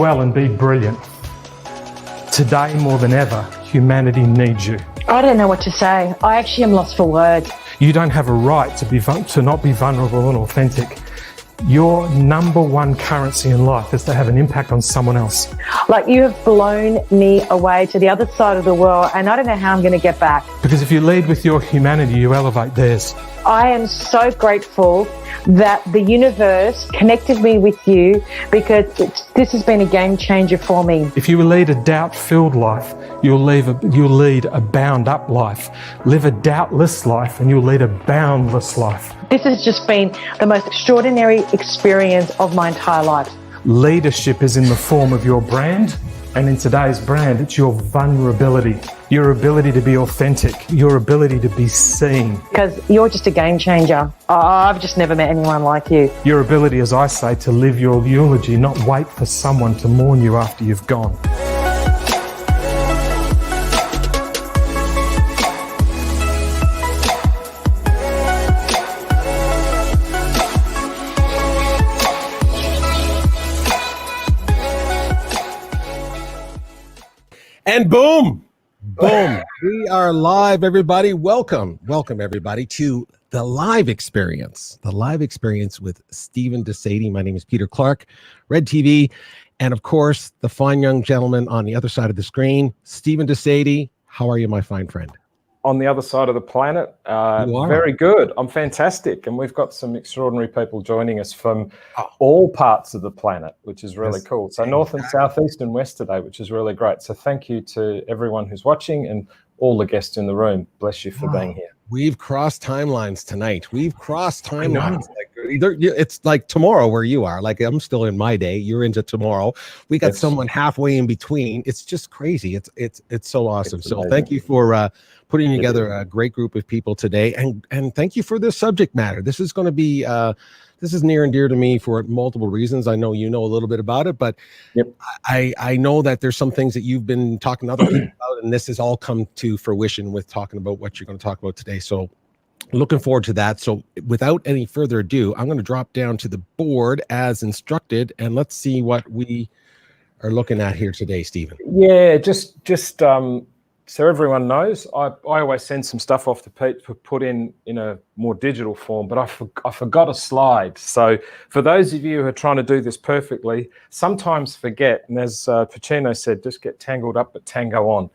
well and be brilliant. Today, more than ever, humanity needs you. I don't know what to say. I actually am lost for words. You don't have a right to not be vulnerable and authentic. Your number one currency in life is to have an impact on someone else. Like, you have blown me away to the other side of the world, and I don't know how I'm going to get back. Because if you lead with your humanity, you elevate theirs. I am so grateful that the universe connected me with you, because this has been a game changer for me. If you lead a doubt-filled life, you'll lead a bound-up life. Live a doubtless life and you'll lead a boundless life. This has just been the most extraordinary experience of my entire life. Leadership is in the form of your brand, and in today's brand, it's your vulnerability, your ability to be authentic, your ability to be seen. Because you're just a game changer. I've just never met anyone like you. Your ability, as I say, to live your eulogy, not wait for someone to mourn you after you've gone. And boom, we are live, everybody. Welcome everybody to the live experience with Stephen De Sede. My name is Peter Clark, Red TV, and of course, the fine young gentleman on the other side of the screen, Stephen De Sede. How are you, my fine friend? On the other side of the planet. Very good. I'm fantastic. And we've got some extraordinary people joining us from all parts of the planet, which is really cool. So north and south, east and west today, which is really great. So thank you to everyone who's watching and all the guests in the room. Bless you for being here. We've crossed timelines tonight. It's like tomorrow where you are. Like, I'm still in my day. You're into tomorrow. We got someone halfway in between. It's just crazy. It's so awesome. So thank you for putting together a great group of people today, and thank you for this subject matter. This is going to be this is near and dear to me for multiple reasons. I know you know a little bit about it, but I know that there's some things that you've been talking to other people about, and this has all come to fruition with talking about what you're going to talk about today. So looking forward to that. So without any further ado, I'm going to drop down to the board as instructed, and let's see what we are looking at here today, Stephen. Yeah, just so everyone knows, I always send some stuff off to Pete to put in a more digital form, but I forgot a slide. So for those of you who are trying to do this perfectly, sometimes forget, and as Pacino said, just get tangled up but tango on.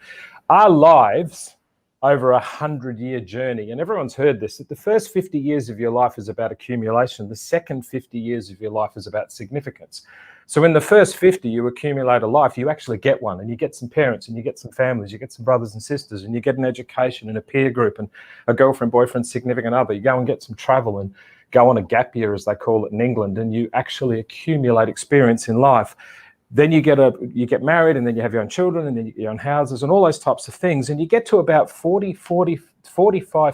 Our lives over 100-year journey, and everyone's heard this, that the first 50 years of your life is about accumulation. The second 50 years of your life is about significance. So in the first 50, you accumulate a life, you actually get one, and you get some parents, and you get some families, you get some brothers and sisters, and you get an education and a peer group and a girlfriend, boyfriend, significant other. You go and get some travel and go on a gap year, as they call it in England, and you actually accumulate experience in life. Then you get married, and then you have your own children, and then you get your own houses and all those types of things. And you get to about 45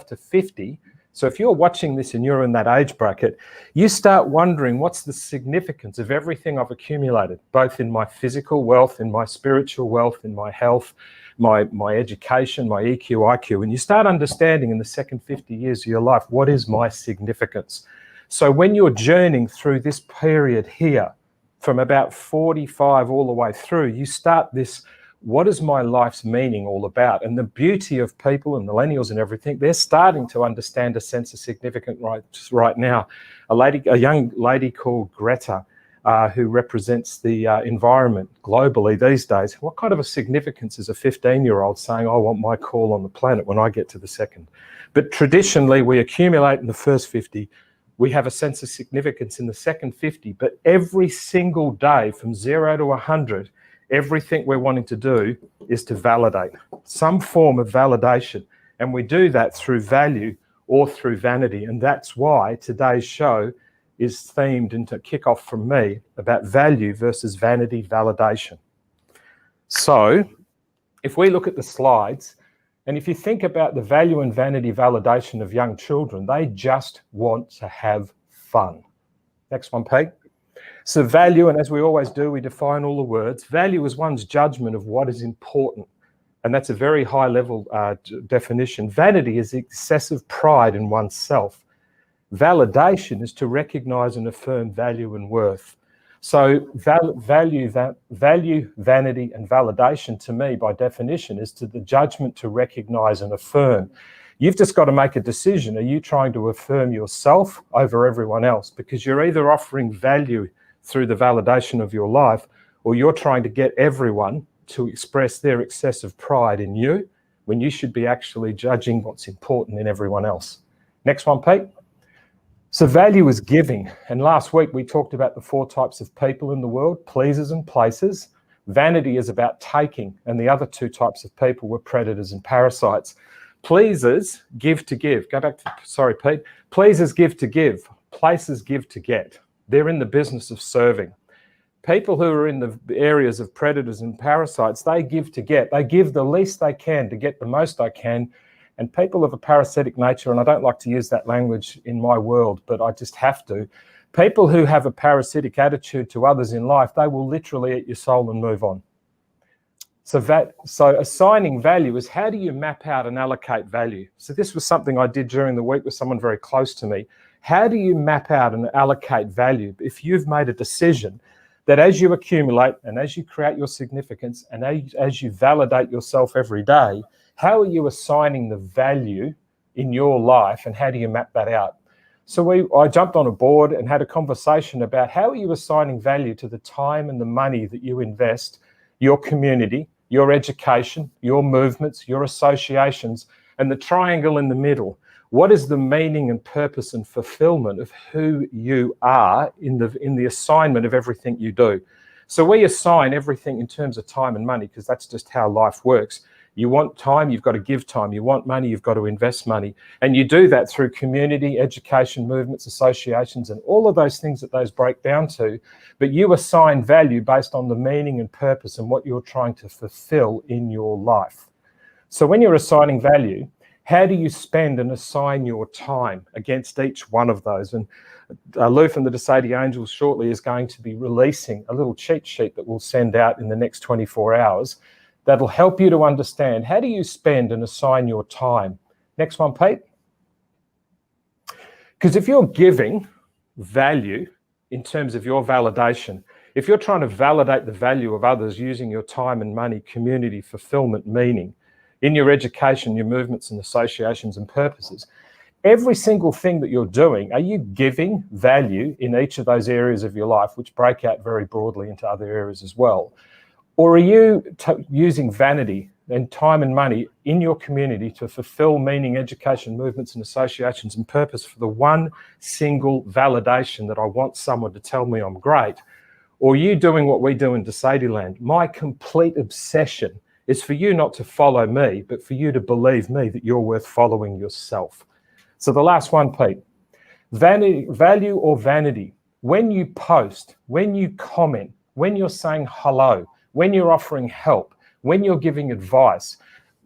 to 50. So if you're watching this and you're in that age bracket, you start wondering, what's the significance of everything I've accumulated, both in my physical wealth, in my spiritual wealth, in my health, my education, my EQ, IQ. And you start understanding in the second 50 years of your life, what is my significance? So when you're journeying through this period here, from about 45 all the way through, you start this, what is my life's meaning all about? And the beauty of people and millennials and everything, they're starting to understand a sense of significance right now. A young lady called Greta, who represents the environment globally these days. What kind of a significance is a 15-year-old saying, I want my call on the planet when I get to the second? But traditionally, we accumulate in the first 50. We have a sense of significance in the second 50, but every single day from 0 to 100, everything we're wanting to do is to validate, some form of validation. And we do that through value or through vanity. And that's why today's show is themed, and to kick off from me, about value versus vanity validation. So if we look at the slides, and if you think about the value and vanity validation of young children, they just want to have fun. Next one, Pete. So value, and as we always do, we define all the words. Value is one's judgment of what is important. And that's a very high level definition. Vanity is excessive pride in oneself. Validation is to recognize and affirm value and worth. So value, vanity, and validation to me, by definition, is to the judgment to recognize and affirm. You've just got to make a decision. Are you trying to affirm yourself over everyone else? Because you're either offering value through the validation of your life, or you're trying to get everyone to express their excessive pride in you, when you should be actually judging what's important in everyone else. Next one, Pete. So value is giving. And last week we talked about the 4 types of people in the world, pleasers and placers. Vanity is about taking, and the other 2 types of people were predators and parasites. Pleasers give to give. Go back to, sorry, Pete. Pleasers give to give. Placers give to get. They're in the business of serving. People who are in the areas of predators and parasites, they give to get. They give the least they can to get the most they can. And people of a parasitic nature, and I don't like to use that language in my world, but I just have to. People who have a parasitic attitude to others in life, they will literally eat your soul and move on. So assigning value is, how do you map out and allocate value? So this was something I did during the week with someone very close to me. How do you map out and allocate value if you've made a decision that as you accumulate and as you create your significance and as you validate yourself every day, how are you assigning the value in your life, and how do you map that out? So I jumped on a board and had a conversation about how are you assigning value to the time and the money that you invest, your community, your education, your movements, your associations, and the triangle in the middle. What is the meaning and purpose and fulfillment of who you are in the assignment of everything you do? So we assign everything in terms of time and money, because that's just how life works. You want time, you've got to give time. You want money, you've got to invest money. And you do that through community, education, movements, associations, and all of those things that those break down to. But you assign value based on the meaning and purpose and what you're trying to fulfill in your life. So when you're assigning value, how do you spend and assign your time against each one of those? And Lou from the De Sede Angels shortly is going to be releasing a little cheat sheet that we'll send out in the next 24 hours that'll help you to understand, how do you spend and assign your time? Next one, Pete. Because if you're giving value in terms of your validation, if you're trying to validate the value of others using your time and money, community, fulfillment, meaning, in your education, your movements and associations and purposes, every single thing that you're doing, are you giving value in each of those areas of your life, which break out very broadly into other areas as well? Or are you using vanity and time and money in your community to fulfill meaning, education, movements and associations and purpose for the one single validation that I want someone to tell me I'm great? Or are you doing what we do in De Sede land? My complete obsession is for you not to follow me, but for you to believe me that you're worth following yourself. So the last one, Pete, value or vanity. When you post, when you comment, when you're saying hello, when you're offering help, when you're giving advice,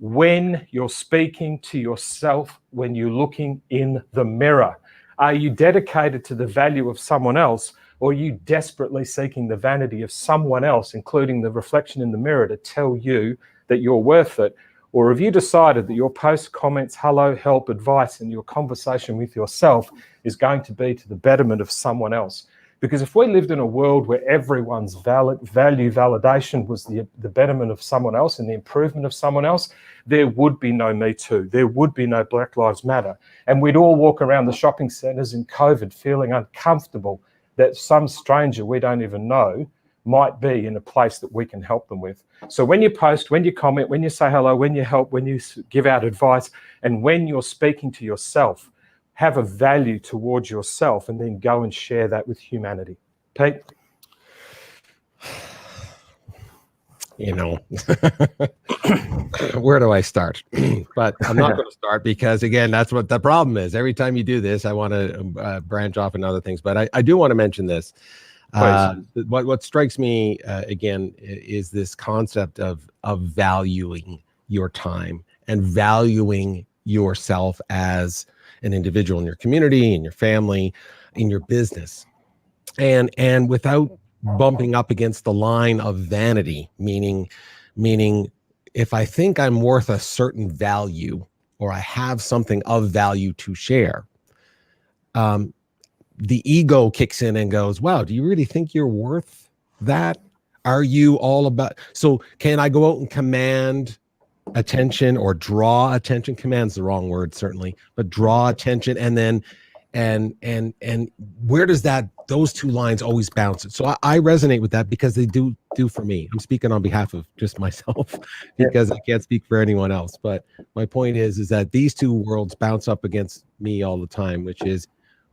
when you're speaking to yourself, when you're looking in the mirror, are you dedicated to the value of someone else, or are you desperately seeking the vanity of someone else, including the reflection in the mirror, to tell you that you're worth it? Or have you decided that your posts, comments, hello, help, advice, and your conversation with yourself is going to be to the betterment of someone else? Because if we lived in a world where everyone's value validation was the betterment of someone else and the improvement of someone else, there would be no Me Too. There would be no Black Lives Matter. And we'd all walk around the shopping centres in COVID feeling uncomfortable that some stranger we don't even know might be in a place that we can help them with. So when you post, when you comment, when you say hello, when you help, when you give out advice, and when you're speaking to yourself, have a value towards yourself, and then go and share that with humanity. Pete? You know, where do I start? But I'm not going to start because, again, that's what the problem is. Every time you do this, I want to branch off into other things. But I do want to mention this. What strikes me, again, is this concept of valuing your time and valuing yourself as an individual in your community, in your family, in your business, and without bumping up against the line of vanity, meaning if I think I'm worth a certain value or I have something of value to share, the ego kicks in and goes, wow, do you really think you're worth that? Are you all about, so can I go out and command attention or draw attention? Command's the wrong word, certainly, but draw attention. And then, and where does those two lines always bounce? So I resonate with that because they do for me. I'm speaking on behalf of just myself because I can't speak for anyone else. But my point is that these two worlds bounce up against me all the time, which is,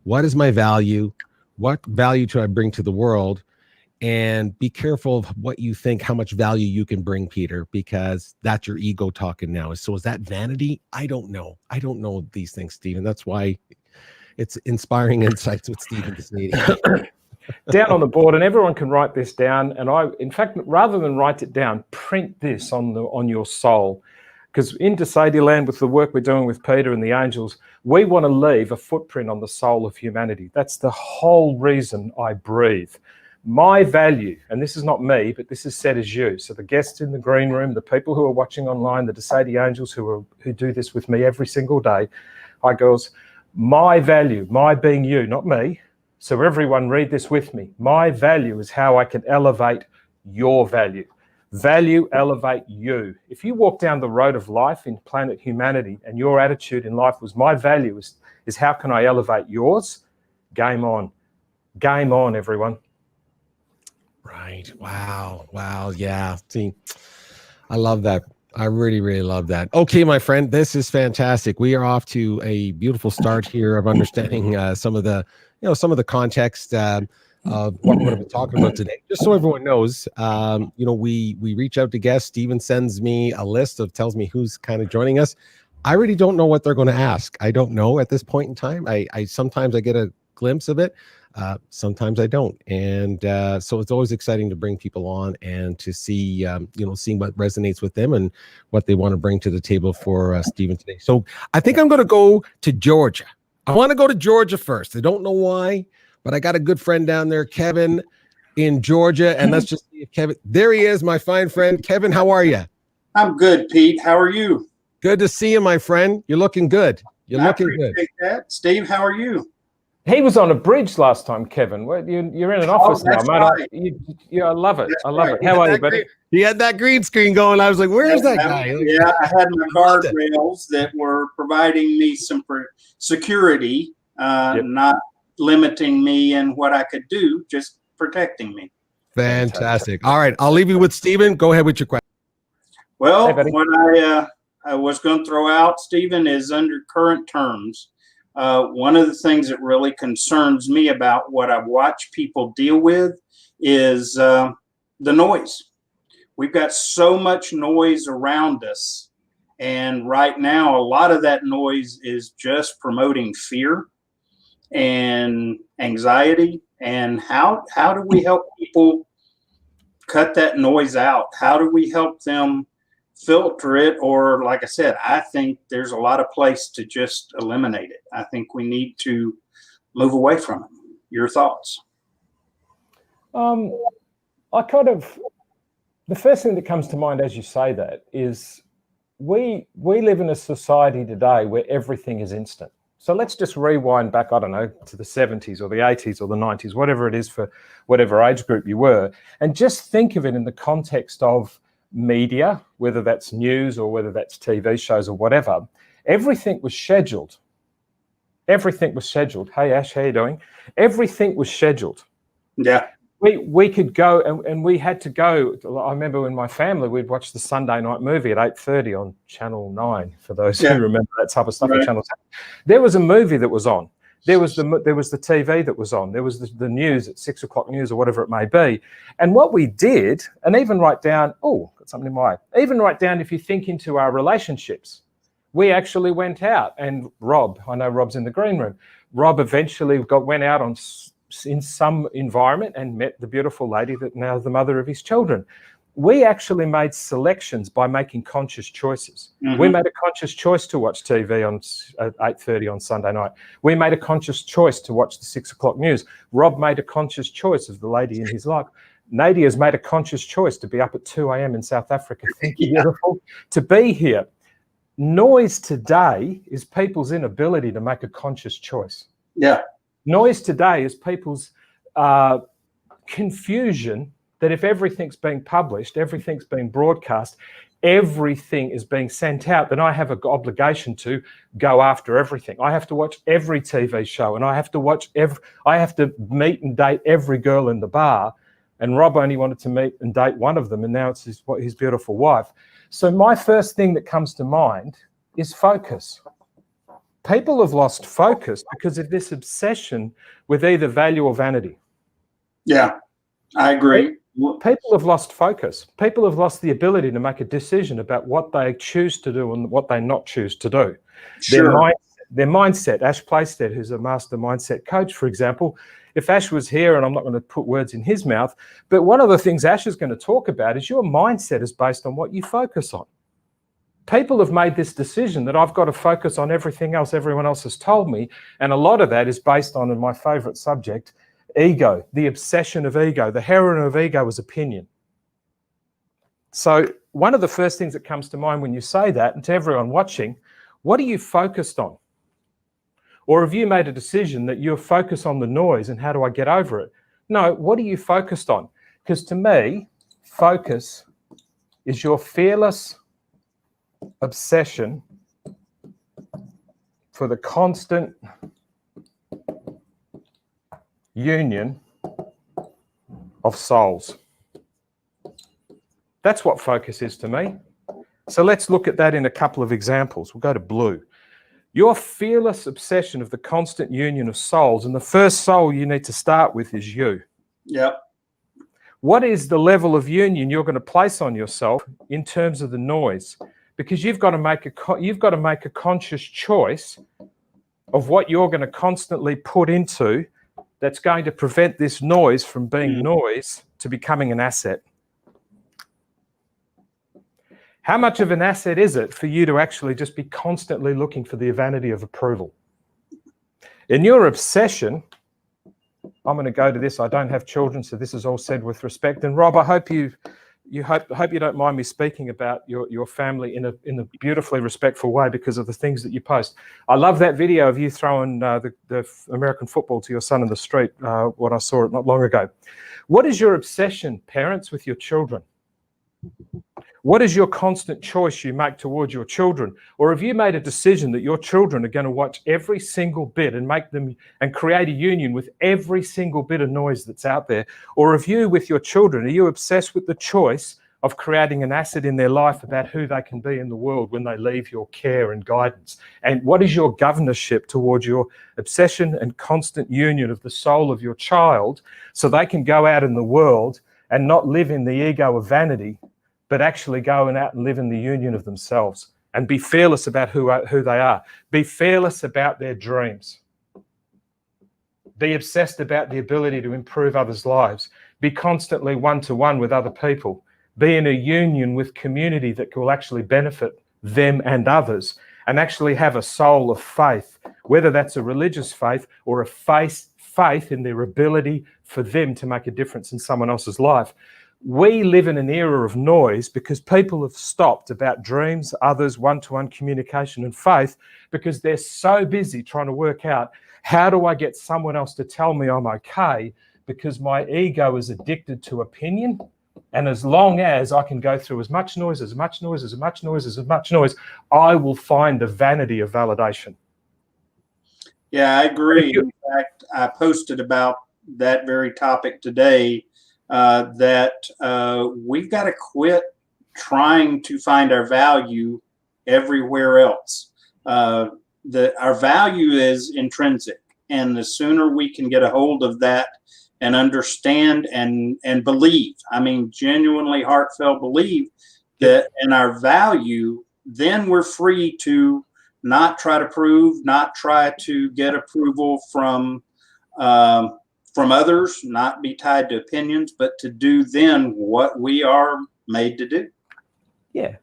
what is my value? What value do I bring to the world? And be careful of what you think, how much value you can bring, Peter, because that's your ego talking now. So is that vanity? I don't know. I don't know these things, Stephen. That's why it's Inspiring Insights with Stephen De Sede. Down on the board, and everyone can write this down. And in fact, rather than write it down, print this on your soul. Because in De Sede land, with the work we're doing with Peter and the angels, we want to leave a footprint on the soul of humanity. That's the whole reason I breathe. My value, and this is not me, but this is said as you. So the guests in the green room, the people who are watching online, the De Sede angels who do this with me every single day, I goes, my value, my being you, not me. So everyone read this with me. My value is how I can elevate your value. Value, elevate you. If you walk down the road of life in planet humanity and your attitude in life was my value is how can I elevate yours? Game on. Game on, everyone. Right. Wow. Yeah. See, I love that. I really, really love that. Okay, my friend, this is fantastic. We are off to a beautiful start here of understanding some of the context of what we're going to be talking about today. Just so everyone knows, we reach out to guests. Stephen sends me a list tells me who's kind of joining us. I really don't know what they're going to ask. I don't know at this point in time. I sometimes I get a glimpse of it. Sometimes I don't. And so it's always exciting to bring people on and to see, seeing what resonates with them and what they want to bring to the table for Stephen today. So I think I'm going to go to Georgia. I want to go to Georgia first. I don't know why, but I got a good friend down there, Kevin, in Georgia. And let's just see if Kevin, there he is, my fine friend. Kevin, how are you? I'm good, Pete. How are you? Good to see you, my friend. You're looking good. You're looking good. I appreciate that. Steve, how are you? He was on a bridge last time, Kevin. You're in an office now, mate. Right. I love it. That's I love right. it. How are you, buddy? He had that green screen going. I was like, where is that guy? Yeah, I had my guardrails that were providing me some security, not limiting me in what I could do, just protecting me. Fantastic. All right, I'll leave you with Stephen. Go ahead with your question. Well, hey, buddy. what I was going to throw out, Stephen, is under current terms. One of the things that really concerns me about what I watch people deal with is the noise. We've got so much noise around us. And right now, a lot of that noise is just promoting fear and anxiety. And how do we help people cut that noise out? How do we help them filter it? Or like I said, I think there's a lot of place to just eliminate it. I think we need to move away from it. Your thoughts? The first thing that comes to mind as you say that is we live in a society today where everything is instant. So let's just rewind back, I don't know, to the 70s or the 80s or the 90s, whatever it is for whatever age group you were, and just think of it in the context of media, whether that's news or whether that's TV shows or whatever. Everything was scheduled. Everything was scheduled. Hey, Ash, how you doing? Everything was scheduled. Yeah. We could go and we had to go. I remember in my family, we'd watch the Sunday night movie at 8:30 on Channel 9, for those who remember that type of stuff. Right. At Channel 10. There was a movie that was on. There was the TV that was on. There was the news at 6 o'clock news or whatever it may be. And what we did, and even write down, got something in my eye. Even write down, if you think into our relationships, we actually went out, and Rob, I know Rob's in the green room. Rob eventually went out in some environment and met the beautiful lady that now is the mother of his children. We actually made selections by making conscious choices. Mm-hmm. We made a conscious choice to watch TV at 8:30 on Sunday night. We made a conscious choice to watch the 6 o'clock news. Rob made a conscious choice of the lady in his life. Nadia's made a conscious choice to be up at 2 a.m. in South Africa. Thank you, beautiful, to be here. Noise today is people's inability to make a conscious choice. Yeah. Noise today is people's confusion that if everything's being published, everything's being broadcast, everything is being sent out, then I have an obligation to go after everything. I have to watch every TV show, and I have to meet and date every girl in the bar. And Rob only wanted to meet and date one of them, and now it's his beautiful wife. So my first thing that comes to mind is focus. People have lost focus because of this obsession with either value or vanity. Yeah, I agree. People have lost focus. People have lost the ability to make a decision about what they choose to do and what they not choose to do. Sure. Their mindset, Ash Playstead, who's a master mindset coach, for example, if Ash was here, and I'm not going to put words in his mouth, but one of the things Ash is going to talk about is your mindset is based on what you focus on. People have made this decision that I've got to focus on everything else everyone else has told me, and a lot of that is based on, in my favorite subject, ego, the obsession of ego. The heroine of ego is opinion. So one of the first things that comes to mind when you say that, and to everyone watching, what are you focused on? Or have you made a decision that you're focused on the noise and how do I get over it? No, what are you focused on? Because to me, focus is your fearless obsession for the constant union of souls. That's what focus is to me. So let's look at that in a couple of examples. We'll go to blue. Your fearless obsession of the constant union of souls, and the first soul you need to start with is you. Yep. What is the level of union you're going to place on yourself in terms of the noise? Because you've got to make a conscious choice of what you're going to constantly put into that's going to prevent this noise from being noise to becoming an asset. How much of an asset is it for you to actually just be constantly looking for the vanity of approval? In your obsession, I'm going to go to this. I don't have children, so this is all said with respect. And Rob, I hope you don't mind me speaking about your family in a beautifully respectful way because of the things that you post. I love that video of you throwing the American football to your son in the street when I saw it not long ago. What is your obsession, parents, with your children? What is your constant choice you make towards your children? Or have you made a decision that your children are going to watch every single bit and make them and create a union with every single bit of noise that's out there? Or have you, with your children, are you obsessed with the choice of creating an asset in their life about who they can be in the world when they leave your care and guidance? And what is your governorship towards your obsession and constant union of the soul of your child so they can go out in the world and not live in the ego of vanity, but actually go out and live in the union of themselves and be fearless about who they are. Be fearless about their dreams. Be obsessed about the ability to improve others' lives. Be constantly one-to-one with other people. Be in a union with community that will actually benefit them and others, and actually have a soul of faith, whether that's a religious faith or a faith in their ability for them to make a difference in someone else's life. We live in an era of noise because people have stopped about dreams, others, one-to-one communication and faith because they're so busy trying to work out how do I get someone else to tell me I'm okay, because my ego is addicted to opinion. And as long as I can go through as much noise, I will find the vanity of validation. Yeah, I agree. In fact, I posted about that very topic today. That we've got to quit trying to find our value everywhere else. Our value is intrinsic, and the sooner we can get a hold of that and understand and believe, I mean, genuinely heartfelt believe that in our value, then we're free to not try to prove, not try to get approval from others, not be tied to opinions, but to do then what we are made to do. Yeah.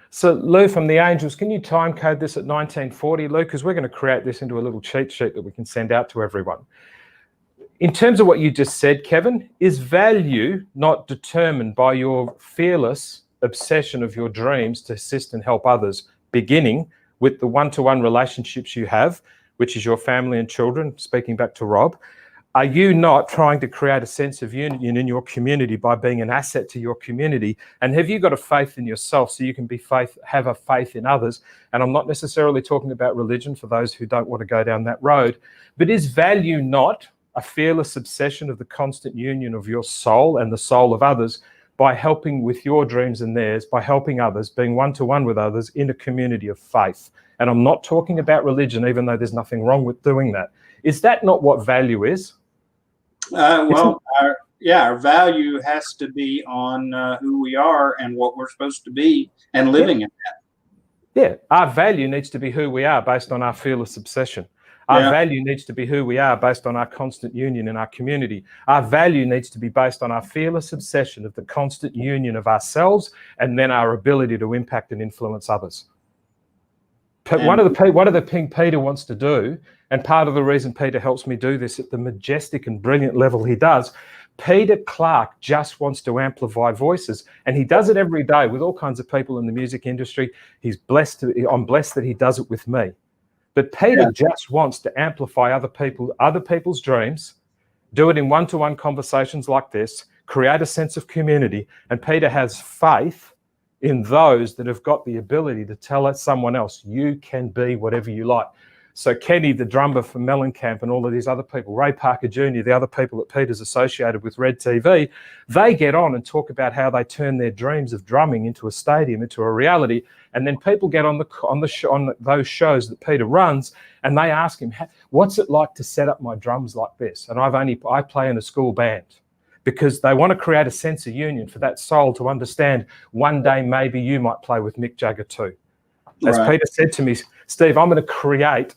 So Lou from the Angels, can you time code this at 1940, Lou? Because we're going to create this into a little cheat sheet that we can send out to everyone. In terms of what you just said, Kevin, is value not determined by your fearless obsession of your dreams to assist and help others, beginning with the one-to-one relationships you have which is your family and children, speaking back to Rob, are you not trying to create a sense of union in your community by being an asset to your community? And have you got a faith in yourself so you can have a faith in others? And I'm not necessarily talking about religion for those who don't want to go down that road, but is value not a fearless obsession of the constant union of your soul and the soul of others by helping with your dreams and theirs, by helping others, being one-to-one with others in a community of faith? And I'm not talking about religion, even though there's nothing wrong with doing that. Is that not what value is? Our value has to be on who we are and what we're supposed to be and living in that. Yeah, our value needs to be who we are based on our fearless obsession. Our value needs to be who we are based on our constant union in our community. Our value needs to be based on our fearless obsession of the constant union of ourselves and then our ability to impact and influence others. One of the things Peter wants to do, and part of the reason Peter helps me do this at the majestic and brilliant level he does, Peter Clark just wants to amplify voices, and he does it every day with all kinds of people in the music industry. I'm blessed that he does it with me. But Peter just wants to amplify other people's dreams, do it in one-to-one conversations like this, create a sense of community, and Peter has faith in those that have got the ability to tell someone else, you can be whatever you like. So Kenny, the drummer for Mellencamp, and all of these other people, Ray Parker Jr., the other people that Peter's associated with Red TV, they get on and talk about how they turn their dreams of drumming into a stadium, into a reality. And then people get on those shows that Peter runs, and they ask him, what's it like to set up my drums like this? And I play in a school band. Because they want to create a sense of union for that soul to understand one day maybe you might play with Mick Jagger too. As Peter said to me, Steve, I'm going to create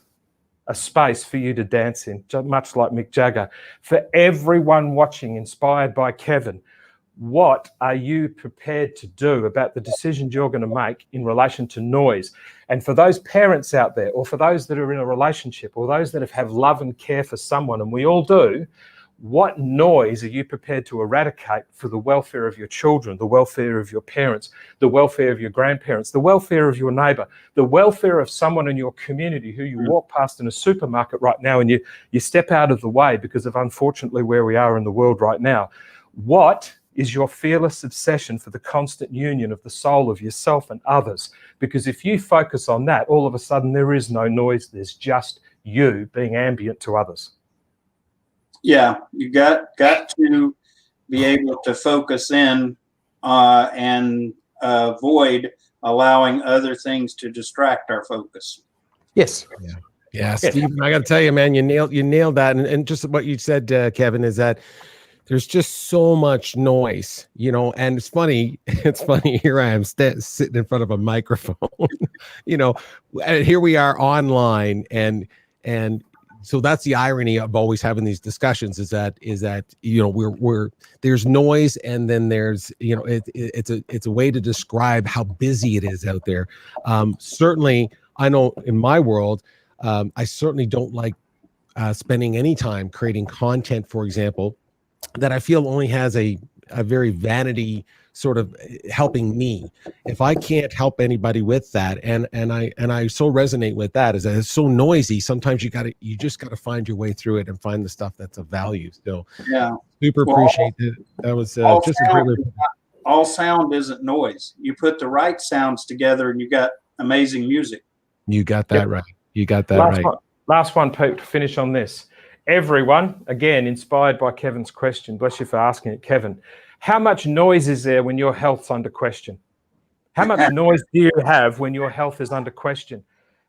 a space for you to dance in, much like Mick Jagger. For everyone watching, inspired by Kevin, what are you prepared to do about the decisions you're going to make in relation to noise? And for those parents out there, or for those that are in a relationship, or those that have love and care for someone, and we all do, what noise are you prepared to eradicate for the welfare of your children, the welfare of your parents, the welfare of your grandparents, the welfare of your neighbor, the welfare of someone in your community who you walk past in a supermarket right now and you step out of the way because of, unfortunately, where we are in the world right now? What is your fearless obsession for the constant union of the soul of yourself and others? Because if you focus on that, all of a sudden there is no noise, there's just you being ambient to others. Yeah, you got to be able to focus in and avoid allowing other things to distract our focus. Yes. Yeah, Stephen, I got to tell you, man, you nailed that. And just what you said, Kevin, is that there's just so much noise, and it's funny. Here I am sitting in front of a microphone, and here we are online, and so that's the irony of always having these discussions is that we're there's noise, and then there's it's a way to describe how busy it is out there. Certainly, I know in my world, I certainly don't like spending any time creating content, for example, that I feel only has a very vanity sort of helping me. If I can't help anybody with that, and I so resonate with that, is that it's so noisy. Sometimes you just gotta find your way through it and find the stuff that's of value. So super appreciate it. That was just a great. All sound isn't noise. You put the right sounds together, and you got amazing music. You got that right. You got that Last one, Pete, to finish on this. Everyone, again, inspired by Kevin's question, bless you for asking it, Kevin. How much noise is there when your health's under question? How much noise do you have when your health is under question?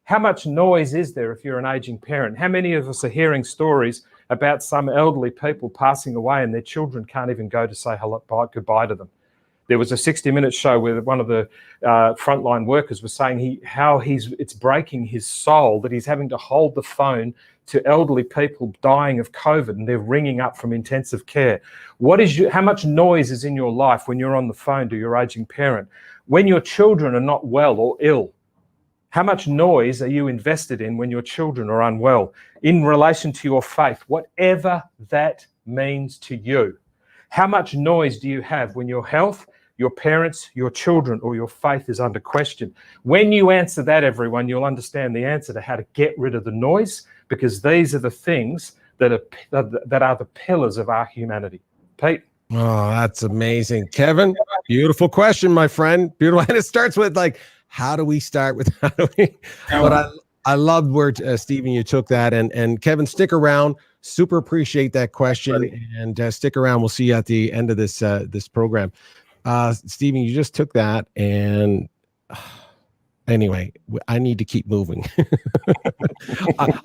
How much noise is there if you're an aging parent? How many of us are hearing stories about some elderly people passing away and their children can't even go to say goodbye to them? There was a 60 Minutes show where one of the frontline workers was saying it's breaking his soul that he's having to hold the phone to elderly people dying of COVID, and they're ringing up from intensive care. How much noise is in your life when you're on the phone to your aging parent? When your children are not well or ill, how much noise are you invested in when your children are unwell in relation to your faith, whatever that means to you? How much noise do you have when your health, your parents, your children, or your faith is under question? When you answer that, everyone, you'll understand the answer to how to get rid of the noise, because these are the things that are the pillars of our humanity. Pete? Oh, that's amazing. Kevin, beautiful question, my friend. Beautiful. And it starts with like, how do we start with how do we? But I love where Stephen, you took that, and Kevin, stick around. Super appreciate that question, and stick around. We'll see you at the end of this this program. Stephen, you just took that, and anyway, I need to keep moving.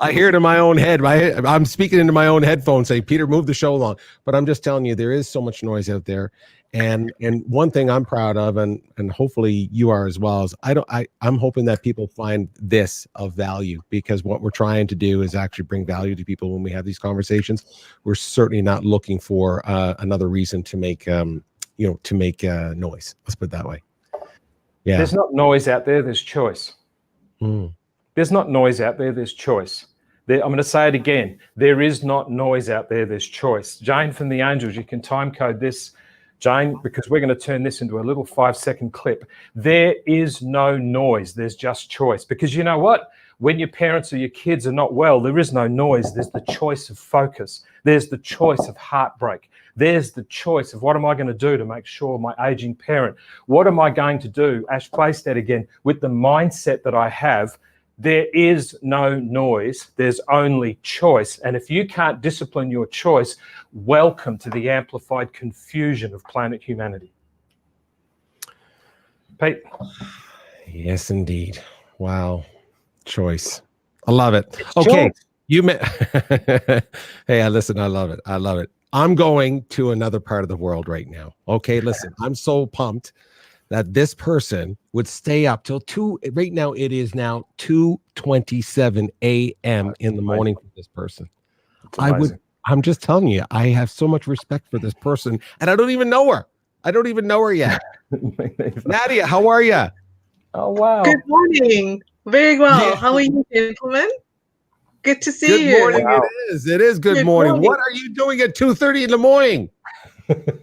I hear it in my own head. I'm speaking into my own headphones saying, Peter, move the show along. But I'm just telling you, there is so much noise out there. And one thing I'm proud of, and hopefully you are as well, is I'm hoping that people find this of value, because what we're trying to do is actually bring value to people when we have these conversations. We're certainly not looking for another reason to make noise. Let's put it that way. Yeah. There's not noise out there, there's choice. Mm. There's not noise out there, there's choice. I'm going to say it again. There is not noise out there, there's choice. Jane from the Angels, you can time code this, Jane, because we're going to turn this into a little 5-second clip. There is no noise, there's just choice. Because you know what? When your parents or your kids are not well, there is no noise. There's the choice of focus. There's the choice of heartbreak. There's the choice of what am I going to do to make sure my aging parent, what am I going to do, Ash placed that again, with the mindset that I have. There is no noise, there's only choice. And if you can't discipline your choice, welcome to the amplified confusion of planet humanity. Pete? Yes, indeed. Wow. Choice. I love it. Okay. Hey, listen, I love it. I love it. I'm going to another part of the world right now. Okay, listen, I'm so pumped that this person would stay up till right now it is now 2:27 a.m. in the morning for this person. I'm just telling you, I have so much respect for this person, and I don't even know her. I don't even know her yet. Nadia, how are you? Oh, wow. Good morning. Very well. Yeah. How are you, gentlemen? Good to see Good you. morning. Wow. It is good morning. What are you doing at 2:30 in the morning?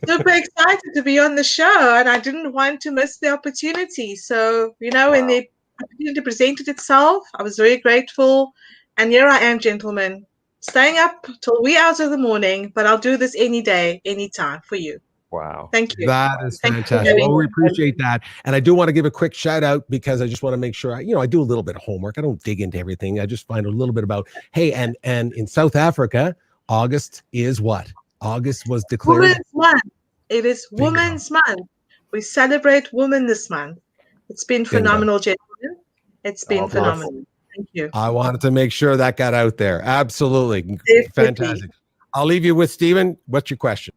Super excited to be on the show, and I didn't want to miss the opportunity. So, when the opportunity presented itself, I was very grateful. And here I am, gentlemen, staying up till wee hours of the morning, but I'll do this any day, anytime for you. Wow. Thank you. That is Thank you fantastic. very Well, we much. appreciate that. And I do want to give a quick shout out, because I just want to make sure, I do a little bit of homework. I don't dig into everything. I just find a little bit about, hey, and in South Africa, August is what? August was declared. Women's Month. It is Women's Month. We celebrate women this month. It's been phenomenal, gentlemen. It's been phenomenal. Thank you. I wanted to make sure that got out there. Absolutely. Definitely. Fantastic. I'll leave you with Stephen. What's your question?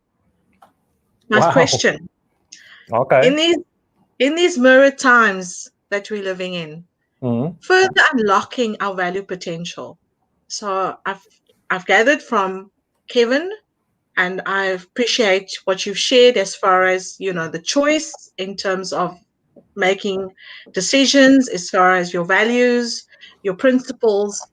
My question. Okay. In these mirror times that we're living in, further unlocking our value potential. So I've gathered from Kevin, and I appreciate what you've shared as far as the choice in terms of making decisions, as far as your values, your principles.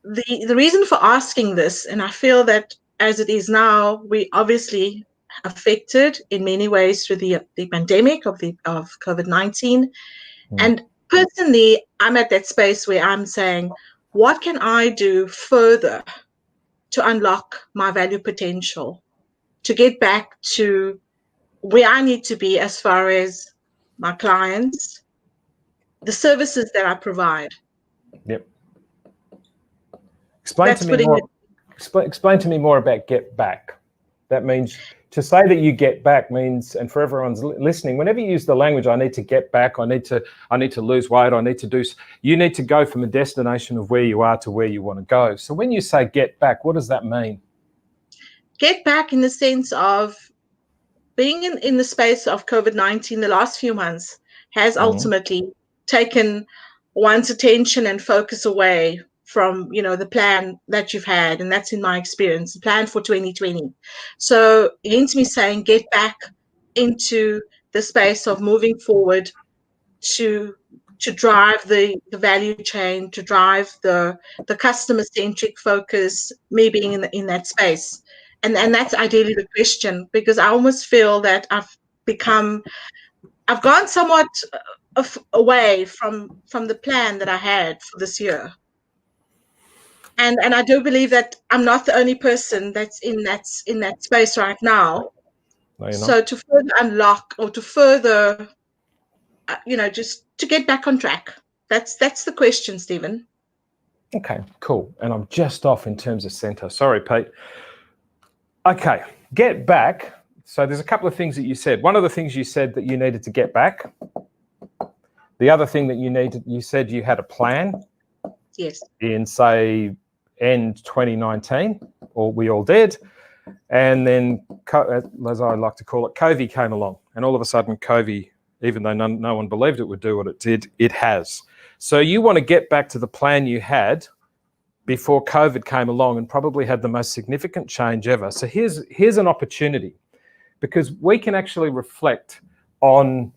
The reason for asking this, and I feel that as it is now, we obviously affected in many ways through the pandemic of COVID-19. And personally, I'm at that space where I'm saying, what can I do further to unlock my value potential, to get back to where I need to be as far as my clients, the services that I provide. Yep. Explain to me more about get back. That means, to say that you get back means, and for everyone's listening, whenever you use the language, I need to get back, I need to lose weight, you need to go from a destination of where you are to where you want to go. So when you say get back, what does that mean? Get back in the sense of being in the space of COVID-19 the last few months has ultimately taken one's attention and focus away from the plan that you've had, and that's in my experience, the plan for 2020. So hence me saying get back into the space of moving forward to drive the value chain, to drive the customer-centric focus, me being in that space. And that's ideally the question, because I almost feel that I've gone somewhat away from the plan that I had for this year. And I do believe that I'm not the only person that's in that space right now. No, you're So not. to further unlock, or to further, just to get back on track. That's the question, Stephen. Okay, cool. And I'm just off in terms of center. Sorry, Pete. Okay, get back. So there's a couple of things that you said. One of the things you said that you needed to get back. The other thing that you said you had a plan. Yes. In, say, end 2019, or we all did. And then, as I like to call it, COVID came along. And all of a sudden, COVID, even though no one believed it would do what it did, it has. So you want to get back to the plan you had before COVID came along and probably had the most significant change ever. So here's an opportunity, because we can actually reflect on,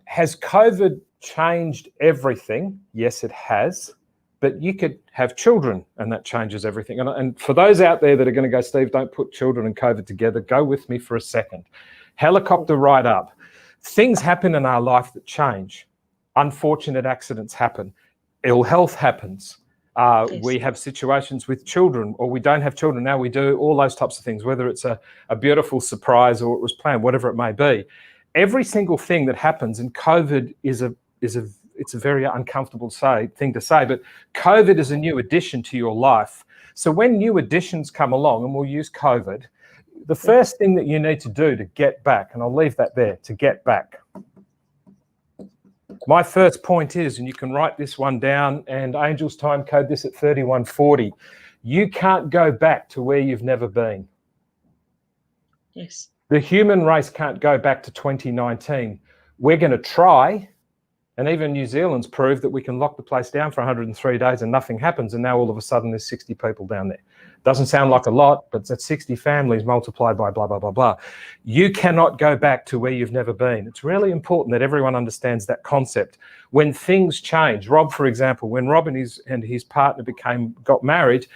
has COVID changed everything? Yes, it has. But you could have children and that changes everything. And for those out there that are going to go, Steve, don't put children and COVID together, go with me for a second. Helicopter right up. Things happen in our life that change. Unfortunate accidents happen. Ill health happens. Yes. We have situations with children, or we don't have children. Now we do, all those types of things, whether it's a beautiful surprise or it was planned, whatever it may be. Every single thing that happens, and COVID it's a very uncomfortable thing to say, but COVID is a new addition to your life. So when new additions come along, and we'll use COVID, the first thing that you need to do to get back, and I'll leave that there, to get back. My first point is, and you can write this one down, and Angels time code this at 3140, you can't go back to where you've never been. Yes. The human race can't go back to 2019. We're going to try. And even New Zealand's proved that we can lock the place down for 103 days and nothing happens. And now all of a sudden there's 60 people down there. Doesn't sound like a lot, but that's 60 families multiplied by blah, blah, blah, blah. You cannot go back to where you've never been. It's really important that everyone understands that concept. When things change, Rob, for example, when Rob and his partner got married,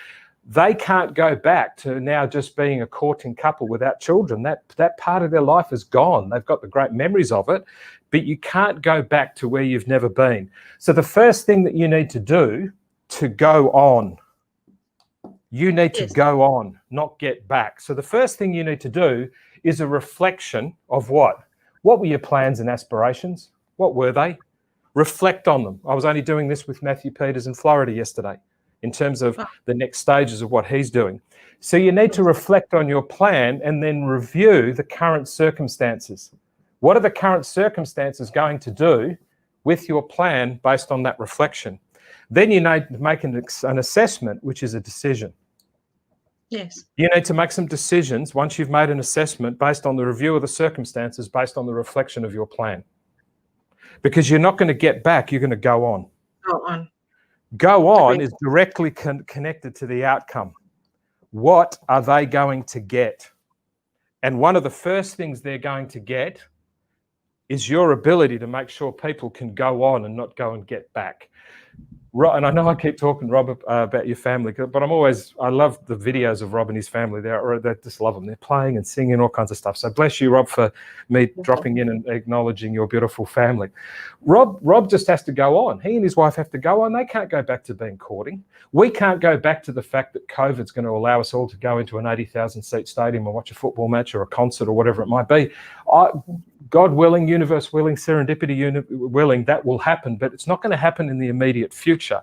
they can't go back to now just being a courting couple without children. That part of their life is gone. They've got the great memories of it, but you can't go back to where you've never been. So the first thing that you need to do to go on, you need to go on, not get back. So the first thing you need to do is a reflection of what? What were your plans and aspirations? What were they? Reflect on them. I was only doing this with Matthew Peters in Florida yesterday, in terms of the next stages of what he's doing. So you need to reflect on your plan and then review the current circumstances. What are the current circumstances going to do with your plan based on that reflection? Then you need to make an assessment, which is a decision. Yes. You need to make some decisions once you've made an assessment based on the review of the circumstances, based on the reflection of your plan. Because you're not going to get back, you're going to go on. Go on. Go on is directly connected to the outcome. What are they going to get? And one of the first things they're going to get is your ability to make sure people can go on and not go and get back. And I know I keep talking, Rob, about your family, but I love the videos of Rob and his family. They just love them. They're playing and singing, all kinds of stuff. So bless you, Rob, for me dropping in and acknowledging your beautiful family. Rob just has to go on. He and his wife have to go on. They can't go back to being courting. We can't go back to the fact that COVID's going to allow us all to go into an 80,000 seat stadium and watch a football match or a concert or whatever it might be. God willing, universe willing, serendipity willing, that will happen, but it's not going to happen in the immediate future.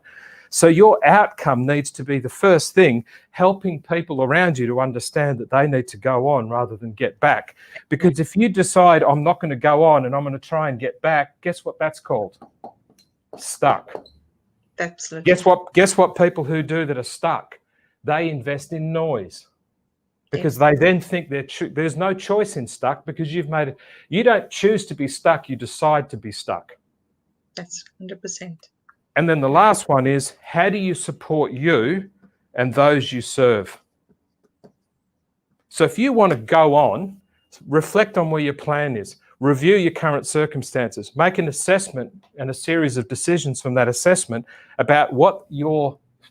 So your outcome needs to be the first thing, helping people around you to understand that they need to go on rather than get back. Because if you decide, I'm not going to go on and I'm going to try and get back, guess what that's called? Stuck. Absolutely. Guess what people who do that are stuck? They invest in noise. Because they then think there's no choice in stuck, because you've made it. You don't choose to be stuck, you decide to be stuck. That's 100%. And then the last one is, how do you support you and those you serve? So if you want to go on, reflect on where your plan is, review your current circumstances, make an assessment and a series of decisions from that assessment about what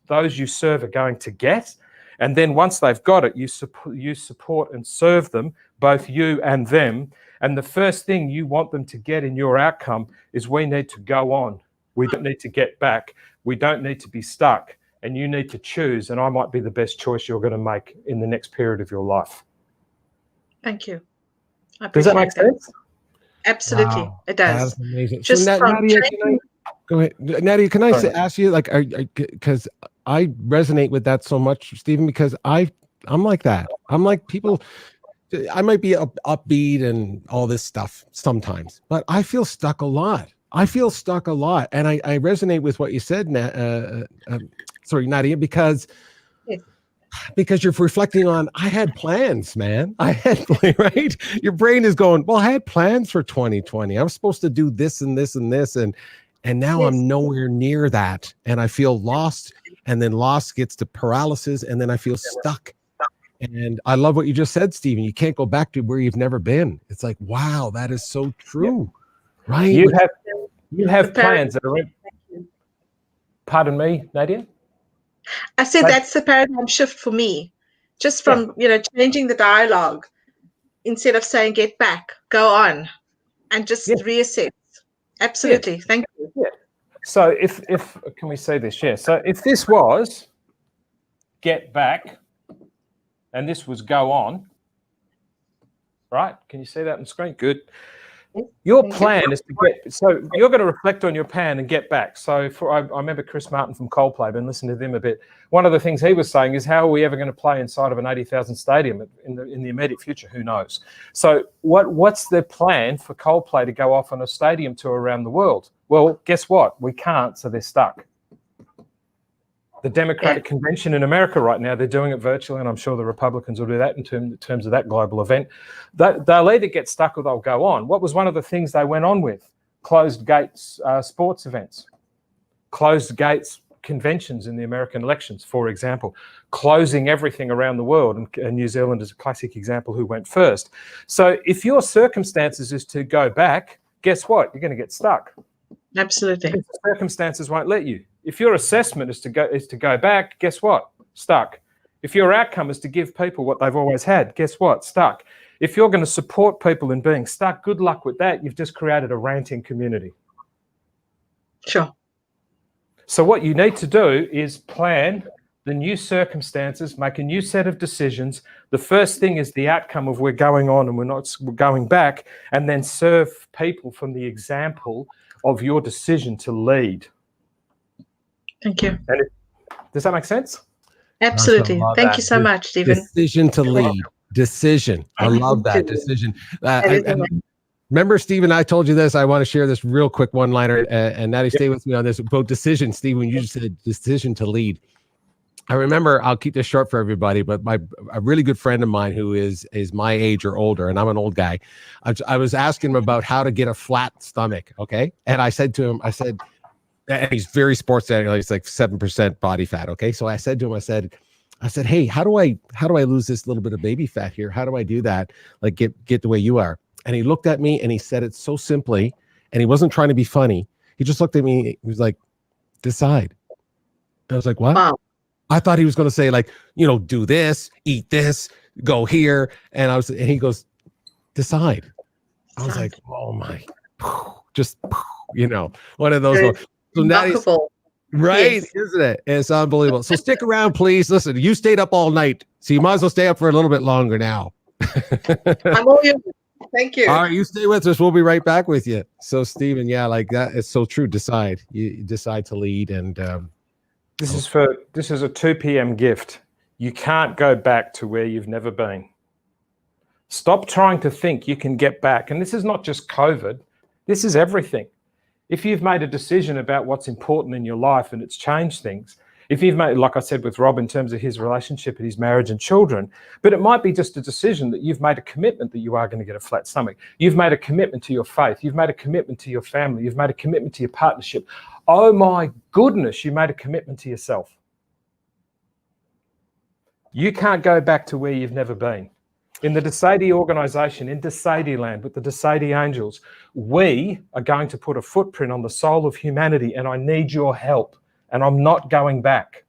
those you serve are going to get. And then once they've got it, you support and serve them, both you and them. And the first thing you want them to get in your outcome is, we need to go on. We don't need to get back. We don't need to be stuck. and you need to choose, and I might be the best choice you're going to make in the next period of your life. Thank you. Does that make sense? Absolutely, Wow, it does. that's amazing. Just so from Nadia, changing- go ahead. Nadia, can I Sorry. ask you, like, because I resonate with that so much, Stephen, because I'm like that. I'm like people. I might be upbeat and all this stuff sometimes, but I feel stuck a lot. And I resonate with what you said, Nadia, because you're reflecting on, I had plans, man. Right? Your brain is going, well, I had plans for 2020. I was supposed to do this and this and this, and now I'm nowhere near that, and I feel lost, and then lost gets to paralysis, and then I feel stuck. And I love what you just said, Stephen. You can't go back to where you've never been. It's like, wow, that is so true, right? You have plans that are in. Pardon me, Nadia? I said that's the paradigm shift for me. Just from, changing the dialogue instead of saying get back, go on, and just reassess. Absolutely. Yeah. Thank you. Yeah. So if can we say this? Yeah. So if this was get back and this was go on, right? Can you see that on the screen? Good. Your plan is to so you're going to reflect on your plan and get back. So I remember Chris Martin from Coldplay, been listening to them a bit. One of the things he was saying is, how are we ever going to play inside of an 80,000 stadium in the immediate future? Who knows? So what's their plan for Coldplay to go off on a stadium tour around the world? Well, guess what? We can't, so they're stuck. The Democratic Convention in America right now, they're doing it virtually, and I'm sure the Republicans will do that in terms of that global event. They'll either get stuck or they'll go on. What was one of the things they went on with? Closed gates sports events, closed gates conventions in the American elections, for example, closing everything around the world, and New Zealand is a classic example who went first. So if your circumstances is to go back, guess what? You're going to get stuck. Absolutely. The circumstances won't let you. If your assessment is to go back, guess what? Stuck. If your outcome is to give people what they've always had, guess what? Stuck. If you're going to support people in being stuck, good luck with that. You've just created a ranting community. Sure. So what you need to do is plan the new circumstances, make a new set of decisions. The first thing is the outcome of we're going on and we're going back, and then serve people from the example of your decision to lead. Thank you. Does that make sense? Absolutely. Thank you so much, Stephen. Decision to lead. Decision. I love that decision. Remember, Stephen, I told you this. I want to share this real quick one-liner, and Natty, stay with me on this about decision. Stephen, you just said decision to lead. I remember, I'll keep this short for everybody, but a really good friend of mine who is my age or older, and I'm an old guy, I was asking him about how to get a flat stomach, okay? And I said to him, and he's very sports, he's like 7% body fat, okay? So I said to him, I said, hey, how do I lose this little bit of baby fat here? How do I do that? Like get the way you are. And he looked at me and he said it so simply, and he wasn't trying to be funny. He just looked at me. He was like, decide. I was like, what? Wow. I thought he was going to say, like, do this, eat this, go here. And he goes, decide. I was like, oh my, just, one of those. So now, right? Yes. Isn't it? It's unbelievable. So stick around, please. Listen, you stayed up all night, so you might as well stay up for a little bit longer now. I'm all yours. Thank you. All right, you stay with us. We'll be right back with you. So, Stephen, yeah, like that. It's so true. Decide. You decide to lead, and this is a 2 p.m. gift. You can't go back to where you've never been. Stop trying to think you can get back. And this is not just COVID. This is everything. If you've made a decision about what's important in your life and it's changed things, if you've made, like I said with Rob, in terms of his relationship and his marriage and children, but it might be just a decision that you've made a commitment that you are going to get a flat stomach. You've made a commitment to your faith. You've made a commitment to your family. You've made a commitment to your partnership. Oh my goodness, you made a commitment to yourself. You can't go back to where you've never been. In the De Sede organization, in De Sede land, with the De Sede angels, we are going to put a footprint on the soul of humanity, and I need your help, and I'm not going back.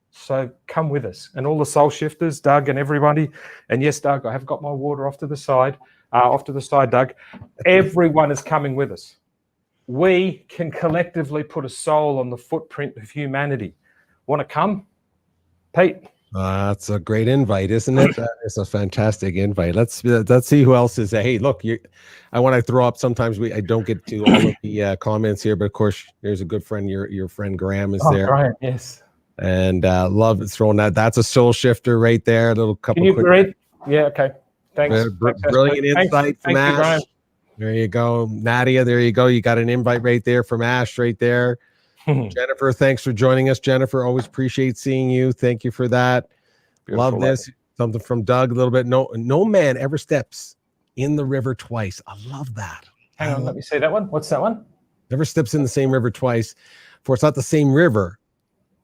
So come with us. And all the soul shifters, Doug and everybody, and yes, Doug, I have got my water off to the side, Doug. Everyone is coming with us. We can collectively put a soul on the footprint of humanity. Want to come, Pete? That's a great invite, isn't it? That is a fantastic invite. Let's see who else is. Hey, look, I want to throw up. Sometimes I don't get to all of the comments here, but of course, there's a good friend. Your friend Graham is there. Graham, yes. And love throwing that. That's a soul shifter right there. A little couple. Can you read? Yeah. Okay. Thanks. Brilliant insight from Thank you, Ash. Graham. There you go, Nadia. There you go. You got an invite right there from Ash right there. Jennifer, thanks for joining us. Jennifer, always appreciate seeing you. Thank you for that. Beautiful Love this. lady. Something from Doug a little bit. No man ever steps in the river twice. I love that. Hang on, let me see that one. What's that one? Never steps in the same river twice, for it's not the same river.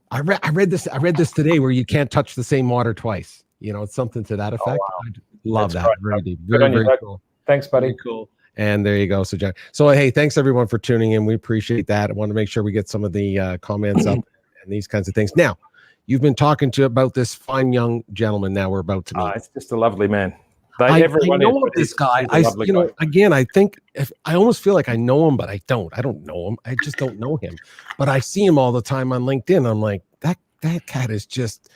I read this today, where you can't touch the same water twice. You know, it's something to that effect. Wow. I love That's that. great. Very deep. Good on Very, you, very Doug. cool. Thanks, buddy. Very cool. And there you go. So hey, thanks everyone for tuning in. We appreciate that. I want to make sure we get some of the comments up and these kinds of things. Now, you've been talking about this fine young gentleman. Now we're about to meet. It's just a lovely man. I know of this guy. Again, I think I almost feel like I know him, but I don't. I don't know him. I just don't know him. But I see him all the time on LinkedIn. I'm like, that cat is just.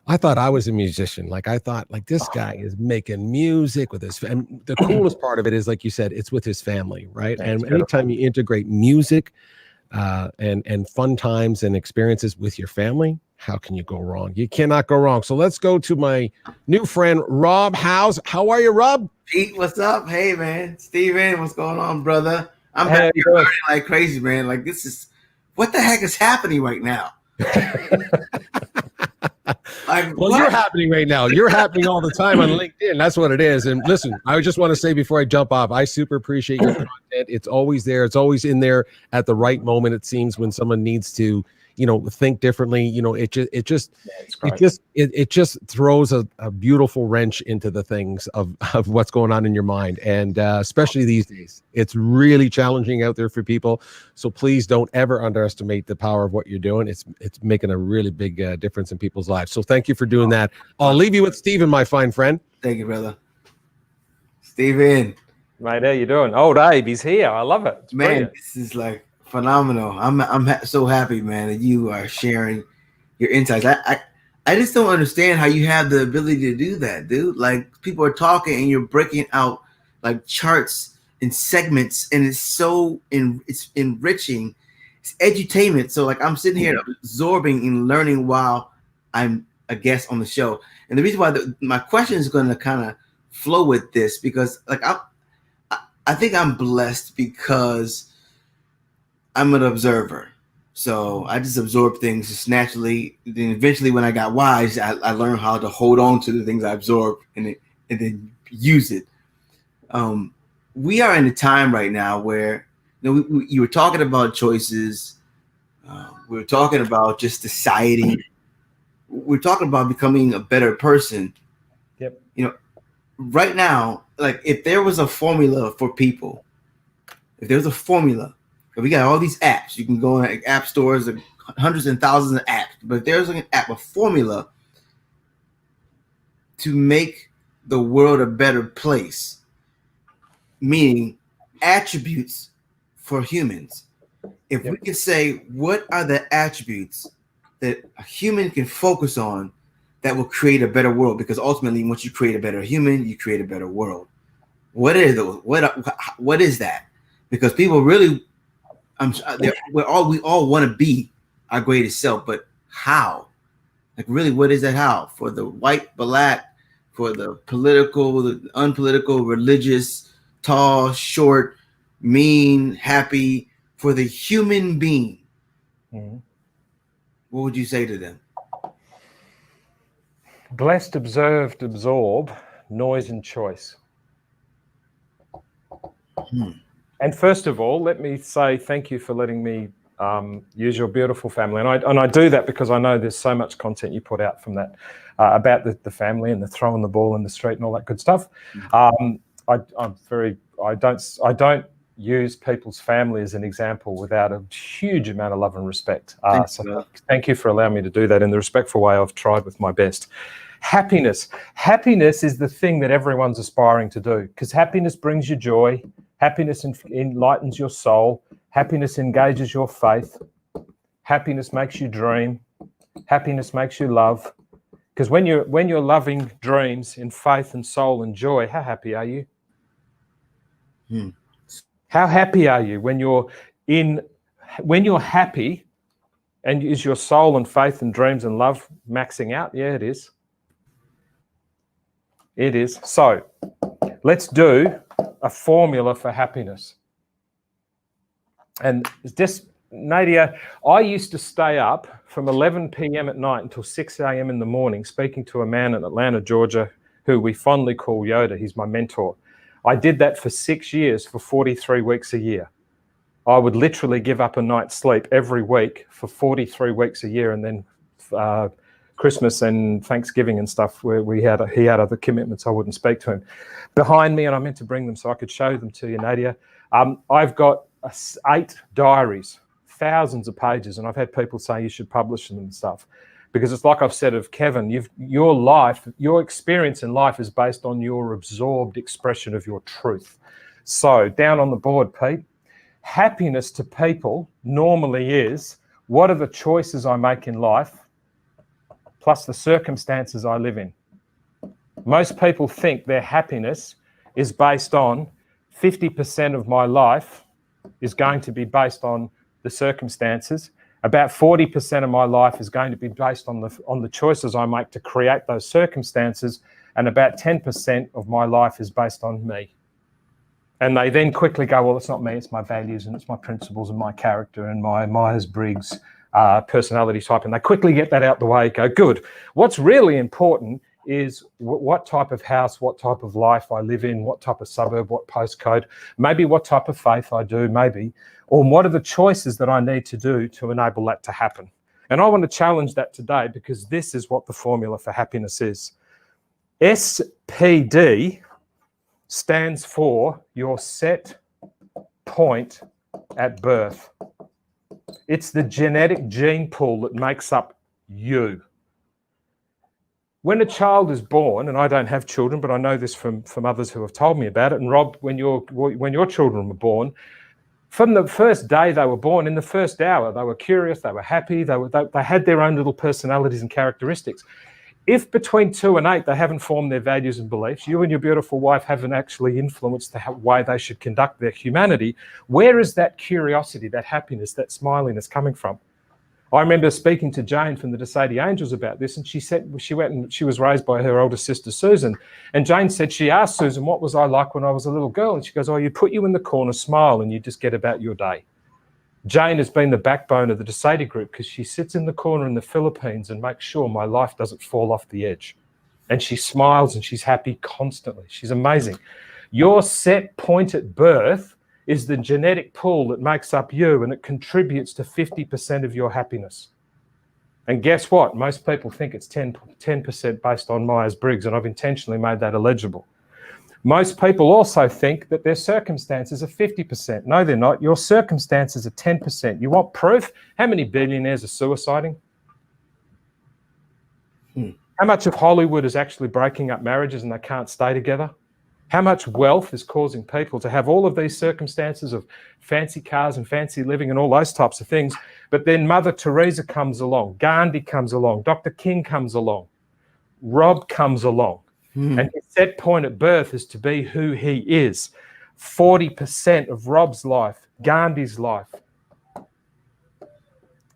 I thought I was a musician. Like I thought, like this guy is making music with his. And the coolest part of it is, like you said, it's with his family, right? And anytime you integrate music, and fun times and experiences with your family, how can you go wrong? You cannot go wrong. So let's go to my new friend, Rob House. How are you, Rob? Pete, what's up? Hey, man. Steven, what's going on, brother? I'm happy learning like crazy, man. Like what the heck is happening right now? You're happening right now. You're happening all the time on LinkedIn. That's what it is. And listen, I just want to say before I jump off, I super appreciate your content. It's always there. It's always in there at the right moment. It seems when someone needs to, think differently. It just throws a beautiful wrench into the things of what's going on in your mind. And especially these days, it's really challenging out there for people. So please don't ever underestimate the power of what you're doing. It's making a really big difference in people's lives. So thank you for doing that. I'll leave you with Stephen, my fine friend. Thank you, brother. Stephen. Mate, how you doing? Old Abe, he's here. I love it. It's man, brilliant. This is like phenomenal. I'm so happy, man, that you are sharing your insights. I just don't understand how you have the ability to do that, dude. Like people are talking and you're breaking out like charts and segments, and it's so it's enriching. It's edutainment. So like I'm sitting here absorbing and learning while I'm a guest on the show. And the reason why my question is going to kind of flow with this, because like I think I'm blessed because I'm an observer. So I just absorb things just naturally. Then eventually when I got wise, I learned how to hold on to the things I absorbed and then use it. We are in a time right now where you were talking about choices. We were talking about just society. We're talking about becoming a better person. Yep. Right now, like if there was a formula for people, if there was a formula, we got all these apps. You can go in app stores, hundreds and thousands of apps. But if there's an app, a formula to make the world a better place, meaning attributes for humans. If we could say, what are the attributes that a human can focus on that will create a better world? Because ultimately, once you create a better human, you create a better world. What is those? What is that? Because people really, we all want to be our greatest self, but how? Like really, what is that how? For the white, black, for the political, the unpolitical, religious, tall, short, mean, happy, for the human being. Mm-hmm. What would you say to them? Blessed, observed, absorb, noise and choice. And first of all, let me say thank you for letting me use your beautiful family. And I do that because I know there's so much content you put out from that about the family and the throwing the ball in the street and all that good stuff. I don't use people's family as an example without a huge amount of love and respect. So thank you for allowing me to do that in the respectful way I've tried with my best. Happiness. Happiness is the thing that everyone's aspiring to do, because happiness brings you joy. Happiness enlightens your soul. Happiness engages your faith. Happiness makes you dream. Happiness makes you love. Because when you're loving dreams in faith and soul and joy, how happy are you? How happy are you when you're happy, and is your soul and faith and dreams and love maxing out? Yeah, it is. It is. So let's do a formula for happiness. And just, Nadia, I used to stay up from 11 p.m. at night until 6 a.m. in the morning speaking to a man in Atlanta, Georgia, who we fondly call Yoda. He's my mentor. I did that for 6 years, for 43 weeks a year. I would literally give up a night's sleep every week for 43 weeks a year, and then Christmas and Thanksgiving and stuff where he had other commitments, I wouldn't speak to him. Behind me, and I meant to bring them so I could show them to you, Nadia, I've got 8 diaries, thousands of pages, and I've had people say you should publish them and stuff, because it's like I've said of Kevin, your experience in life is based on your absorbed expression of your truth. So down on the board, Pete, happiness to people normally is, what are the choices I make in life plus the circumstances I live in? Most people think their happiness is based on 50% of my life is going to be based on the circumstances. About 40% of my life is going to be based on the choices I make to create those circumstances, and about 10% of my life is based on me. And they then quickly go, well, it's not me, it's my values and it's my principles and my character and my Myers-Briggs personality type. And they quickly get that out the way, go, good. What's really important is what type of house, what type of life I live in, what type of suburb, what postcode, maybe what type of faith I do, maybe, or what are the choices that I need to do to enable that to happen. And I want to challenge that today, because this is what the formula for happiness is. SPD stands for your set point at birth. It's the genetic gene pool that makes up you. When a child is born, and I don't have children, but I know this from others who have told me about it, and Rob, when your children were born, from the first day they were born, in the first hour, they were curious, they were happy, they had their own little personalities and characteristics. If between 2 and 8 they haven't formed their values and beliefs, you and your beautiful wife haven't actually influenced the way they should conduct their humanity, where is that curiosity, that happiness, that smiliness coming from? I remember speaking to Jane from the De Sede Angels about this, and she said she was raised by her older sister Susan, and Jane said she asked Susan, what was I like when I was a little girl? And she goes, oh, you put you in the corner, smile, and you just get about your day. Jane has been the backbone of the De Sede group, because she sits in the corner in the Philippines and makes sure my life doesn't fall off the edge. And she smiles and she's happy constantly. She's amazing. Your set point at birth is the genetic pool that makes up you, and it contributes to 50% of your happiness. And guess what? Most people think it's 10% based on Myers-Briggs, and I've intentionally made that illegible. Most people also think that their circumstances are 50%. No, they're not. Your circumstances are 10%. You want proof? How many billionaires are suiciding? How much of Hollywood is actually breaking up marriages and they can't stay together? How much wealth is causing people to have all of these circumstances of fancy cars and fancy living and all those types of things, but then Mother Teresa comes along, Gandhi comes along, Dr. King comes along, Rob comes along. And his set point at birth is to be who he is. 40% of Rob's life, Gandhi's life,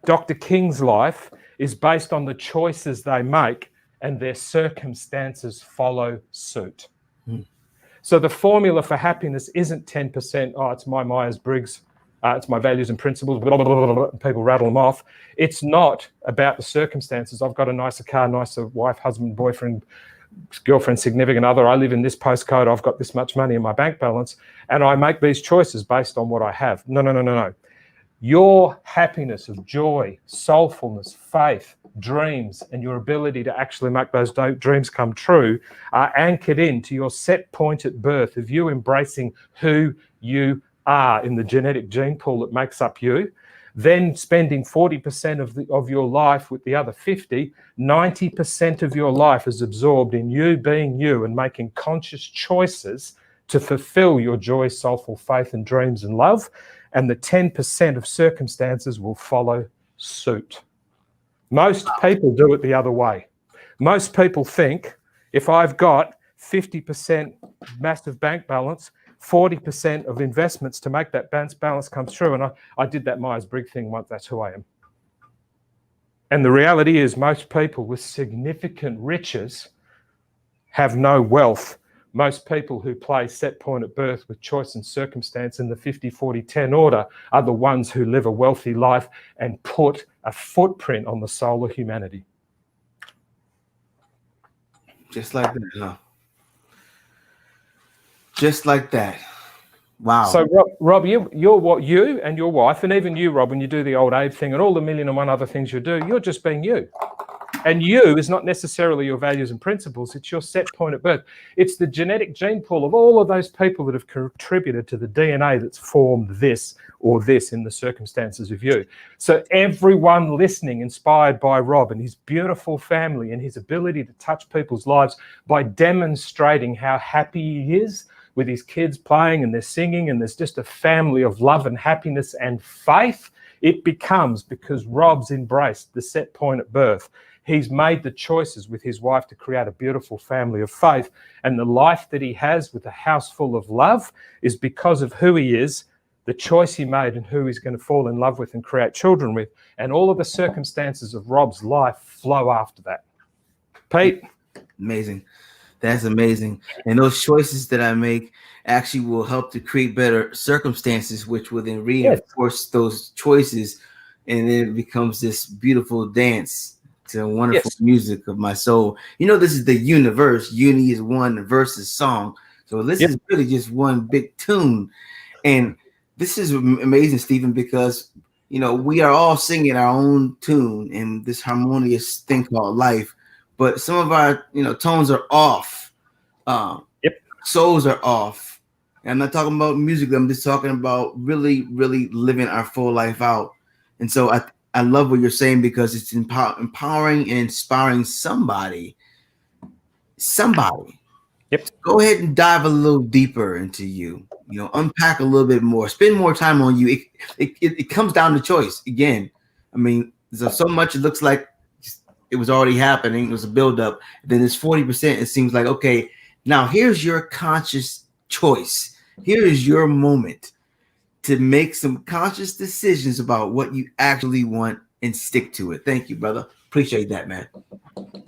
Dr. King's life is based on the choices they make, and their circumstances follow suit. So the formula for happiness isn't 10%, oh, it's my Myers-Briggs, it's my values and principles, blah, blah, blah, blah, and people rattle them off. It's not about the circumstances. I've got a nicer car, nicer wife, husband, boyfriend, girlfriend, significant other, I live in this postcode, I've got this much money in my bank balance, and I make these choices based on what I have. No. Your happiness of joy, soulfulness, faith, dreams, and your ability to actually make those dreams come true are anchored into your set point at birth of you embracing who you are in the genetic gene pool that makes up you, then spending 40% of your life with the other 50, 90% of your life is absorbed in you being you and making conscious choices to fulfill your joy, soulful faith and dreams and love, and the 10% of circumstances will follow suit. Most people do it the other way. Most people think if I've got 50% massive bank balance, 40% of investments to make that balance come through. And I did that Myers-Briggs thing once. That's who I am. And the reality is most people with significant riches have no wealth. Most people who play set point at birth with choice and circumstance in the 50-40-10 order are the ones who live a wealthy life and put a footprint on the soul of humanity. Just like that, huh? Just like that. Wow. So, Rob, you're what you and your wife, and even you, Rob, when you do the old Abe thing and all the 1,000,001 other things you do, you're just being you. And you is not necessarily your values and principles. It's your set point at birth. It's the genetic gene pool of all of those people that have contributed to the DNA that's formed this or this in the circumstances of you. So everyone listening, inspired by Rob and his beautiful family and his ability to touch people's lives by demonstrating how happy he is with his kids playing and they're singing and there's just a family of love and happiness and faith, it becomes, because Rob's embraced the set point at birth, he's made the choices with his wife to create a beautiful family of faith. And the life that he has with a house full of love is because of who he is, the choice he made and who he's going to fall in love with and create children with. And all of the circumstances of Rob's life flow after that. Pete? Amazing. That's amazing. And those choices that I make actually will help to create better circumstances, which will then reinforce those choices. And then it becomes this beautiful dance to wonderful music of my soul. You know, this is the universe. Uni is one, verse is song. So this is really just one big tune. And this is amazing, Stephen, because, you know, we are all singing our own tune in this harmonious thing called life. But some of our, you know, tones are off. Souls are off. And I'm not talking about music. I'm just talking about really, really living our full life out. And so I love what you're saying, because it's empowering and inspiring somebody. Go ahead and dive a little deeper into you. You know, unpack a little bit more. Spend more time on you. It comes down to choice again. I mean, there's so much. It looks like it was already happening. It was a buildup. Then it's 40%. It seems like, okay, now here's your conscious choice. Here is your moment to make some conscious decisions about what you actually want and stick to it. Thank you, brother. Appreciate that, man.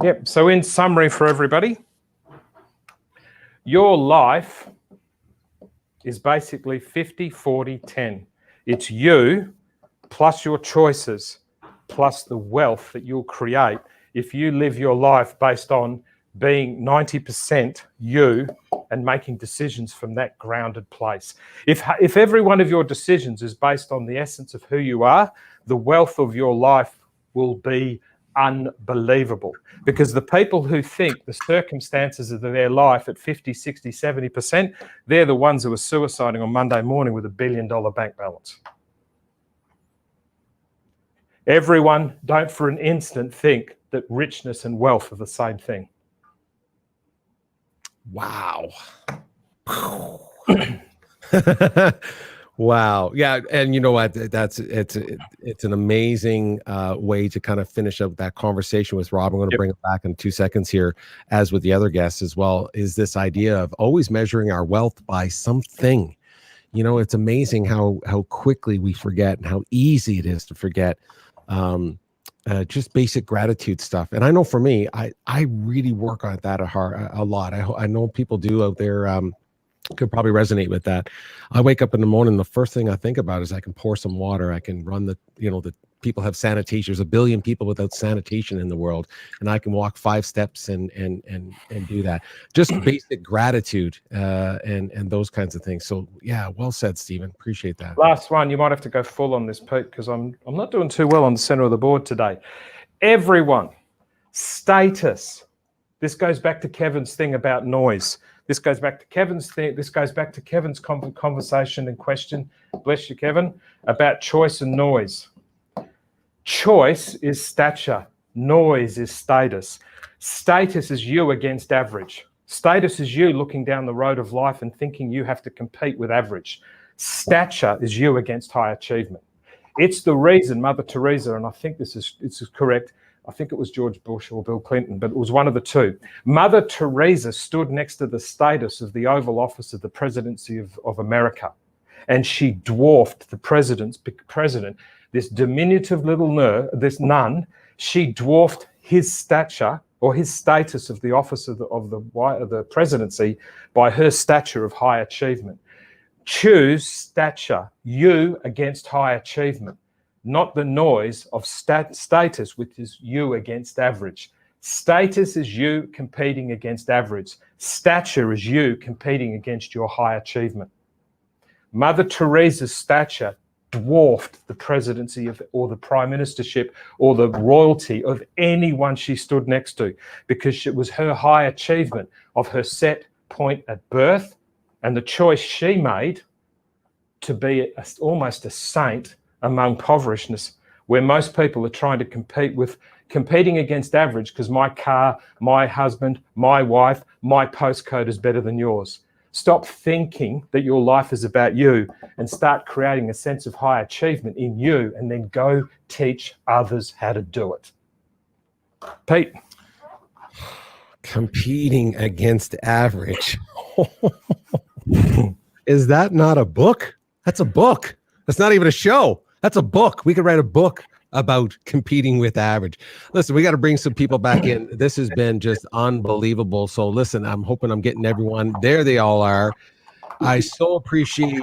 Yep. So in summary for everybody, your life is basically 50-40-10. It's you plus your choices plus the wealth that you'll create if you live your life based on being 90% you and making decisions from that grounded place. If every one of your decisions is based on the essence of who you are, the wealth of your life will be unbelievable. Because the people who think the circumstances of their life at 50, 60, 70%, they're the ones who are suiciding on Monday morning with $1 billion bank balance. Everyone, don't for an instant think that richness and wealth are the same thing. Wow. Wow. Yeah. And you know what? It's an amazing way to kind of finish up that conversation with Rob. I'm going to bring it back in 2 seconds here, as with the other guests as well, is this idea of always measuring our wealth by something. You know, it's amazing how quickly we forget and how easy it is to forget just basic gratitude stuff. And I know for me, I really work on that a lot. I know people do out there could probably resonate with that. I wake up in the morning, the first thing I think about is I can pour some water. I can run the people have sanitation. There's 1 billion people without sanitation in the world, and I can walk 5 steps and do that. Just basic gratitude and those kinds of things. So yeah, well said, Stephen. Appreciate that. Last one, you might have to go full on this, Pete, because I'm not doing too well on the center of the board today. Everyone, status. This goes back to Kevin's thing about noise. This goes back to Kevin's thing. This goes back to Kevin's conversation and question. Bless you, Kevin, about choice and noise. Choice is stature. Noise is status. Status is you against average. Status is you looking down the road of life and thinking you have to compete with average. Stature is you against high achievement. It's the reason Mother Teresa, and I think this is correct, I think it was George Bush or Bill Clinton, but it was one of the two. Mother Teresa stood next to the status of the Oval Office of the presidency of America, and she dwarfed the president, this diminutive little this nun. She dwarfed his stature or his status of the office of the presidency by her stature of high achievement. Choose stature, you against high achievement, not the noise of status, which is you against average. Status is you competing against average. Stature is you competing against your high achievement. Mother Teresa's stature dwarfed the presidency or the prime ministership or the royalty of anyone she stood next to, because it was her high achievement of her set point at birth and the choice she made to be almost a saint among impoverishness, where most people are trying to competing against average because my car, my husband, my wife, my postcode is better than yours. Stop thinking that your life is about you and start creating a sense of high achievement in you, and then go teach others how to do it. Pete. Competing against average. Is that not a book? That's a book. That's not even a show. That's a book. We could write a book about competing with average. Listen, we got to bring some people back in. This has been just unbelievable. So listen, I'm hoping I'm getting everyone. There they all are. I so appreciate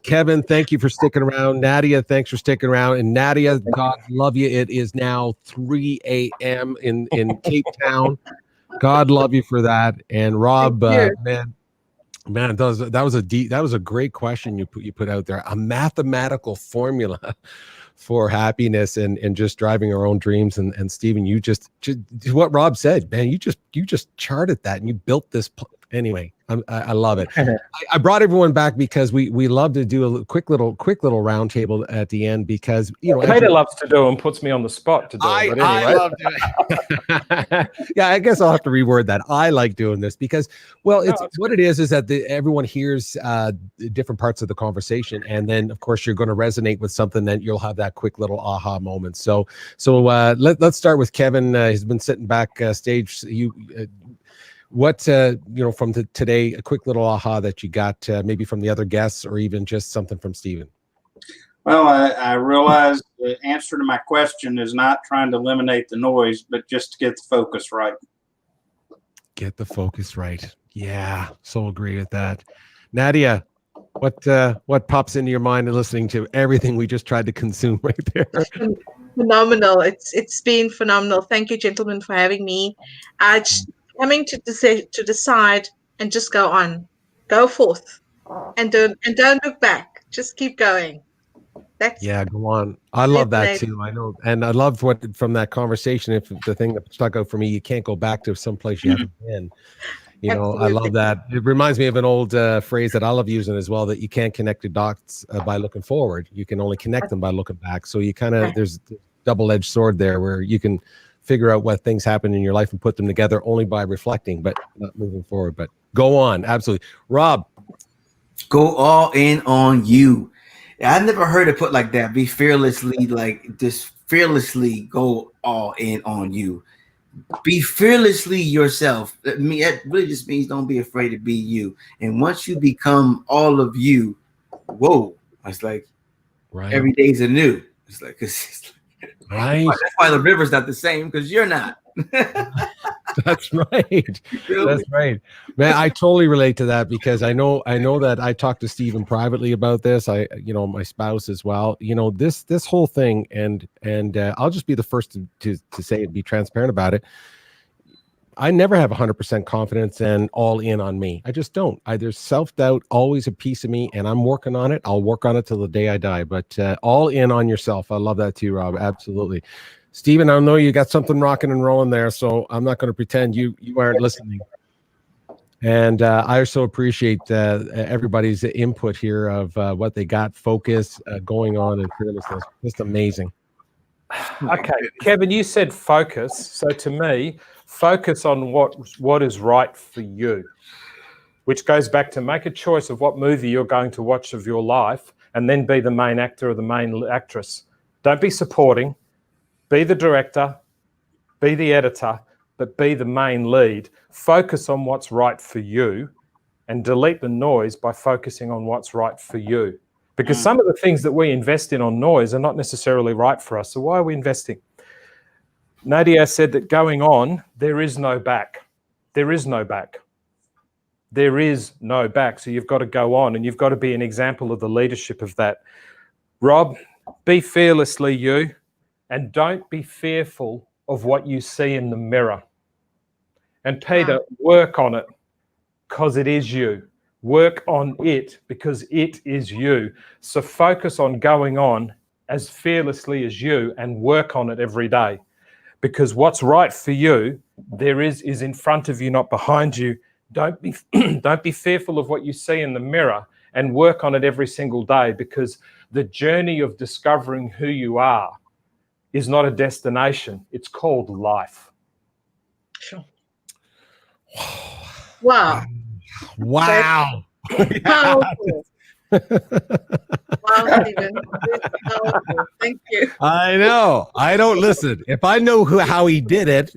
Kevin. Thank you for sticking around. Nadia, thanks for sticking around. And Nadia, God love you. It is now 3 a.m. in Cape Town. God love you for that. And Rob, man, that was a great question you put out there. A mathematical formula for happiness and just driving our own dreams. And Stephen, you just what Rob said, man, you just charted that and you built this. Anyway, I love it. I brought everyone back because we love to do a quick little roundtable at the end, because Peter loves to do and puts me on the spot to do it. But anyway. I love doing it. Yeah, I guess I'll have to reword that. I like doing this because, well, it's what it is that everyone hears different parts of the conversation, and then of course you're going to resonate with something that you'll have that quick little aha moment. So let's start with Kevin. He's been sitting back stage. What from today, a quick little aha that you got, maybe from the other guests or even just something from Stephen? Well, I realized the answer to my question is not trying to eliminate the noise, but just to get the focus right. Get the focus right. Yeah, so agree with that. Nadia, what pops into your mind and listening to everything we just tried to consume right there? Phenomenal. It's been phenomenal. Thank you, gentlemen, for having me. Coming to decide and just go forth, and don't look back. Just keep going. Go on. I love that too. I know, and I loved what from that conversation. If the thing that stuck out for me, you can't go back to someplace you haven't been. Absolutely. I love that. It reminds me of an old phrase that I love using as well, that you can't connect the dots by looking forward. You can only connect them by looking back. So you kind of there's a double-edged sword there where you can figure out what things happen in your life and put them together only by reflecting, but not moving forward. But go on. Absolutely. Rob. Go all in on you. I've never heard it put like that. Be fearlessly, just fearlessly go all in on you. Be fearlessly yourself. That really just means don't be afraid to be you. And once you become all of you, whoa, it's like every day's anew. It's like, right. That's why the river's not the same, because you're not. That's right. That's right, man. I totally relate to that, because I know that I talked to Stephen privately about this. My spouse as well. This whole thing, and I'll just be the first to say it, be transparent about it. I never have 100% confidence and all in on me. I just don't. There's self-doubt, always a piece of me, and I'm working on it. I'll work on it till the day I die. But all in on yourself. I love that too, Rob. Absolutely. Stephen, I know you got something rocking and rolling there, so I'm not going to pretend you aren't listening. And I also appreciate everybody's input here of what they got, focus, going on, and fearlessness. Just amazing. Okay, Kevin, you said focus. So to me, focus on what is right for you, which goes back to make a choice of what movie you're going to watch of your life, and then be the main actor or the main actress. Don't be supporting. Be the director, be the editor, but be the main lead. Focus on what's right for you and delete the noise by focusing on what's right for you. Because some of the things that we invest in on noise are not necessarily right for us. So why are we investing? Nadia said that going on, there is no back. There is no back. There is no back. So you've got to go on, and you've got to be an example of the leadership of that. Rob, be fearlessly you, and don't be fearful of what you see in the mirror. And Peter, work on it because it is you. Work on it because it is you. So focus on going on as fearlessly as you and work on it every day. Because what's right for you, there is in front of you, not behind you. Don't be fearful of what you see in the mirror, and work on it every single day, because the journey of discovering who you are is not a destination. It's called life. Sure. Wow. Wow. Powerful. Wow, Stephen. Powerful. Thank you. I know. I don't listen. If I know how he did it,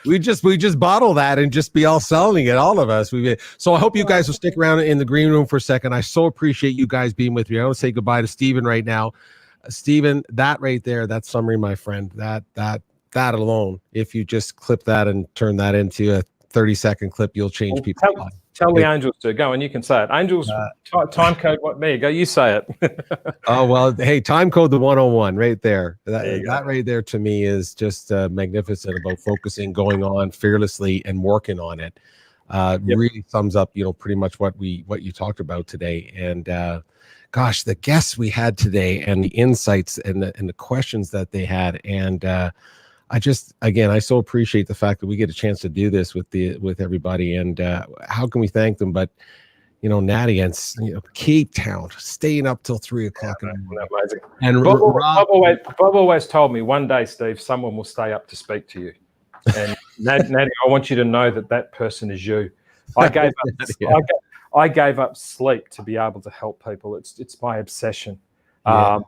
we just bottle that and just be all selling it, all of us. So I hope you guys will stick around in the green room for a second. I so appreciate you guys being with me. I want to say goodbye to Stephen right now. Stephen, that right there, that summary, my friend, that alone, if you just clip that and turn that into a 30-second clip, you'll change people's lives. Tell the angels to go, and you can say it. Angels, time code. What? There you go. You say it. Oh well, hey, time code the 101 right there. That right there to me is just magnificent about focusing, going on fearlessly, and working on it. Really sums up, pretty much what you talked about today. And gosh, the guests we had today, and the insights, and the questions that they had, and I so appreciate the fact that we get a chance to do this with everybody. And how can we thank them? But Nadia and Cape Town, staying up till 3 o'clock in the morning. Amazing. And Bob always told me, one day, Steve, someone will stay up to speak to you. And Nadia, I want you to know that person is you. I gave up sleep to be able to help people. It's my obsession. Yeah.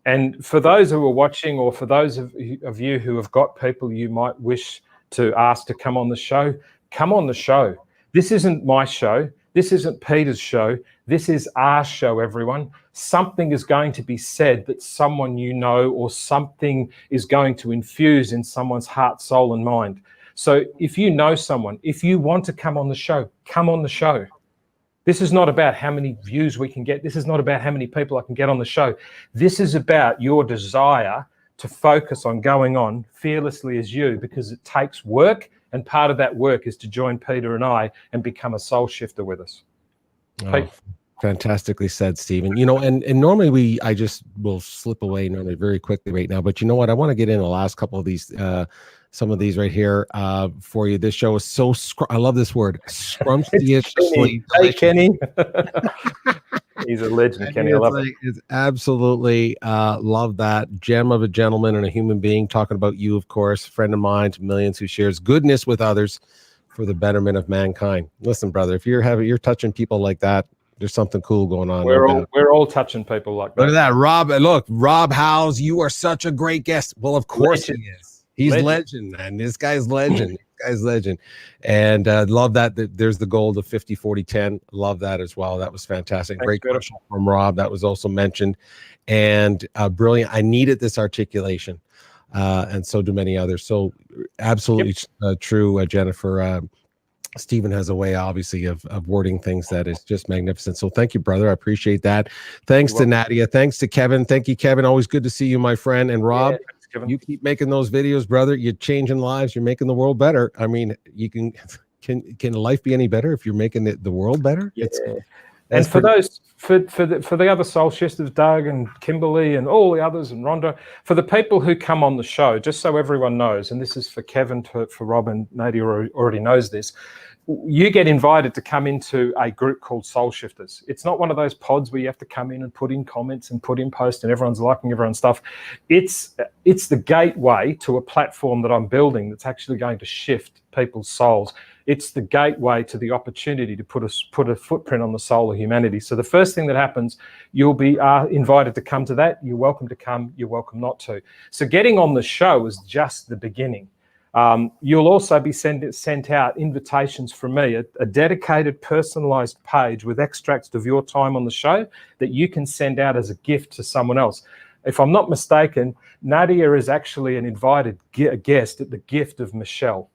And for those who are watching, or for those of you who have got people you might wish to ask to come on the show, come on the show. This isn't my show. This isn't Peter's show. This is our show, everyone. Something is going to be said that someone or something is going to infuse in someone's heart, soul, and mind. So if you know someone, if you want to come on the show, come on the show. This is not about how many views we can get. This is not about how many people I can get on the show. This is about your desire to focus on going on fearlessly as you, because it takes work, and part of that work is to join Peter and I and become a soul shifter with us. Oh, fantastically said, Stephen. And normally I just will slip away normally very quickly right now. But you know what? I want to get in the last couple of these, some of these right here for you. This show is so, I love this word, scrumptiously. Hey, Kenny. He's a legend, Kenny. I love it. It's absolutely love that. Gem of a gentleman and a human being, talking about you, of course, friend of mine to millions, who shares goodness with others for the betterment of mankind. Listen, brother, if you're touching people like that, there's something cool going on. We're all touching people like that. Look at that, Rob. Look, Rob Howes, you are such a great guest. Well, of course he is. He's legend, man. This guy's legend. And love that there's the goal of 50-40-10. Love that as well. That was fantastic. Thanks, great question from Rob. That was also mentioned. And brilliant. I needed this articulation. And so do many others. So absolutely true, Jennifer. Stephen has a way, obviously, of wording things that is just magnificent. So thank you, brother. I appreciate that. Thanks to Nadia. Thanks to Kevin. Thank you, Kevin. Always good to see you, my friend. And Rob, you keep making those videos, brother. You're changing lives. You're making the world better. I mean, you can life be any better if you're making the world better? Yeah. And for the other soul shifters, Doug and Kimberly and all the others, and Rhonda, for the people who come on the show, just so everyone knows, and this is for Kevin, for Rob, and Nadia already knows this, you get invited to come into a group called Soul Shifters. It's not one of those pods where you have to come in and put in comments and put in posts and everyone's liking everyone's stuff. It's the gateway to a platform that I'm building that's actually going to shift people's souls. It's the gateway to the opportunity to put a footprint on the soul of humanity. So the first thing that happens, you'll be invited to come to that. You're welcome to come. You're welcome not to. So getting on the show is just the beginning. You'll also be sent out invitations from me, a dedicated personalized page with extracts of your time on the show that you can send out as a gift to someone else. If I'm not mistaken, Nadia is actually an invited guest at the gift of Michelle.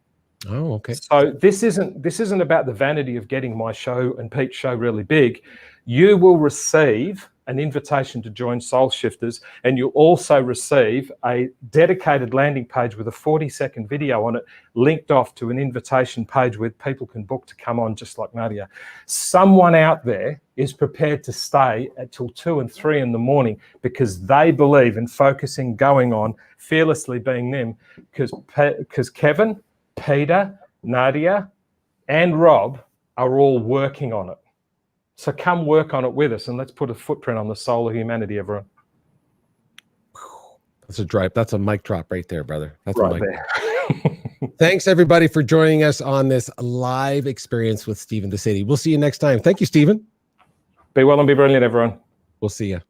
Oh, okay. So this isn't about the vanity of getting my show and Pete's show really big. You will receive an invitation to join Soul Shifters, and you'll also receive a dedicated landing page with a 40-second video on it, linked off to an invitation page where people can book to come on, just like Nadia. Someone out there is prepared to stay until 2 and 3 in the morning because they believe in focusing, going on, fearlessly being them, because Kevin, Peter, Nadia, and Rob are all working on it. So come work on it with us, and let's put a footprint on the soul of humanity, everyone. That's a mic drop right there, brother. That's right a mic. Thanks, everybody, for joining us on this live experience with Stephen De Sede. We'll see you next time. Thank you, Stephen. Be well and be brilliant, everyone. We'll see you.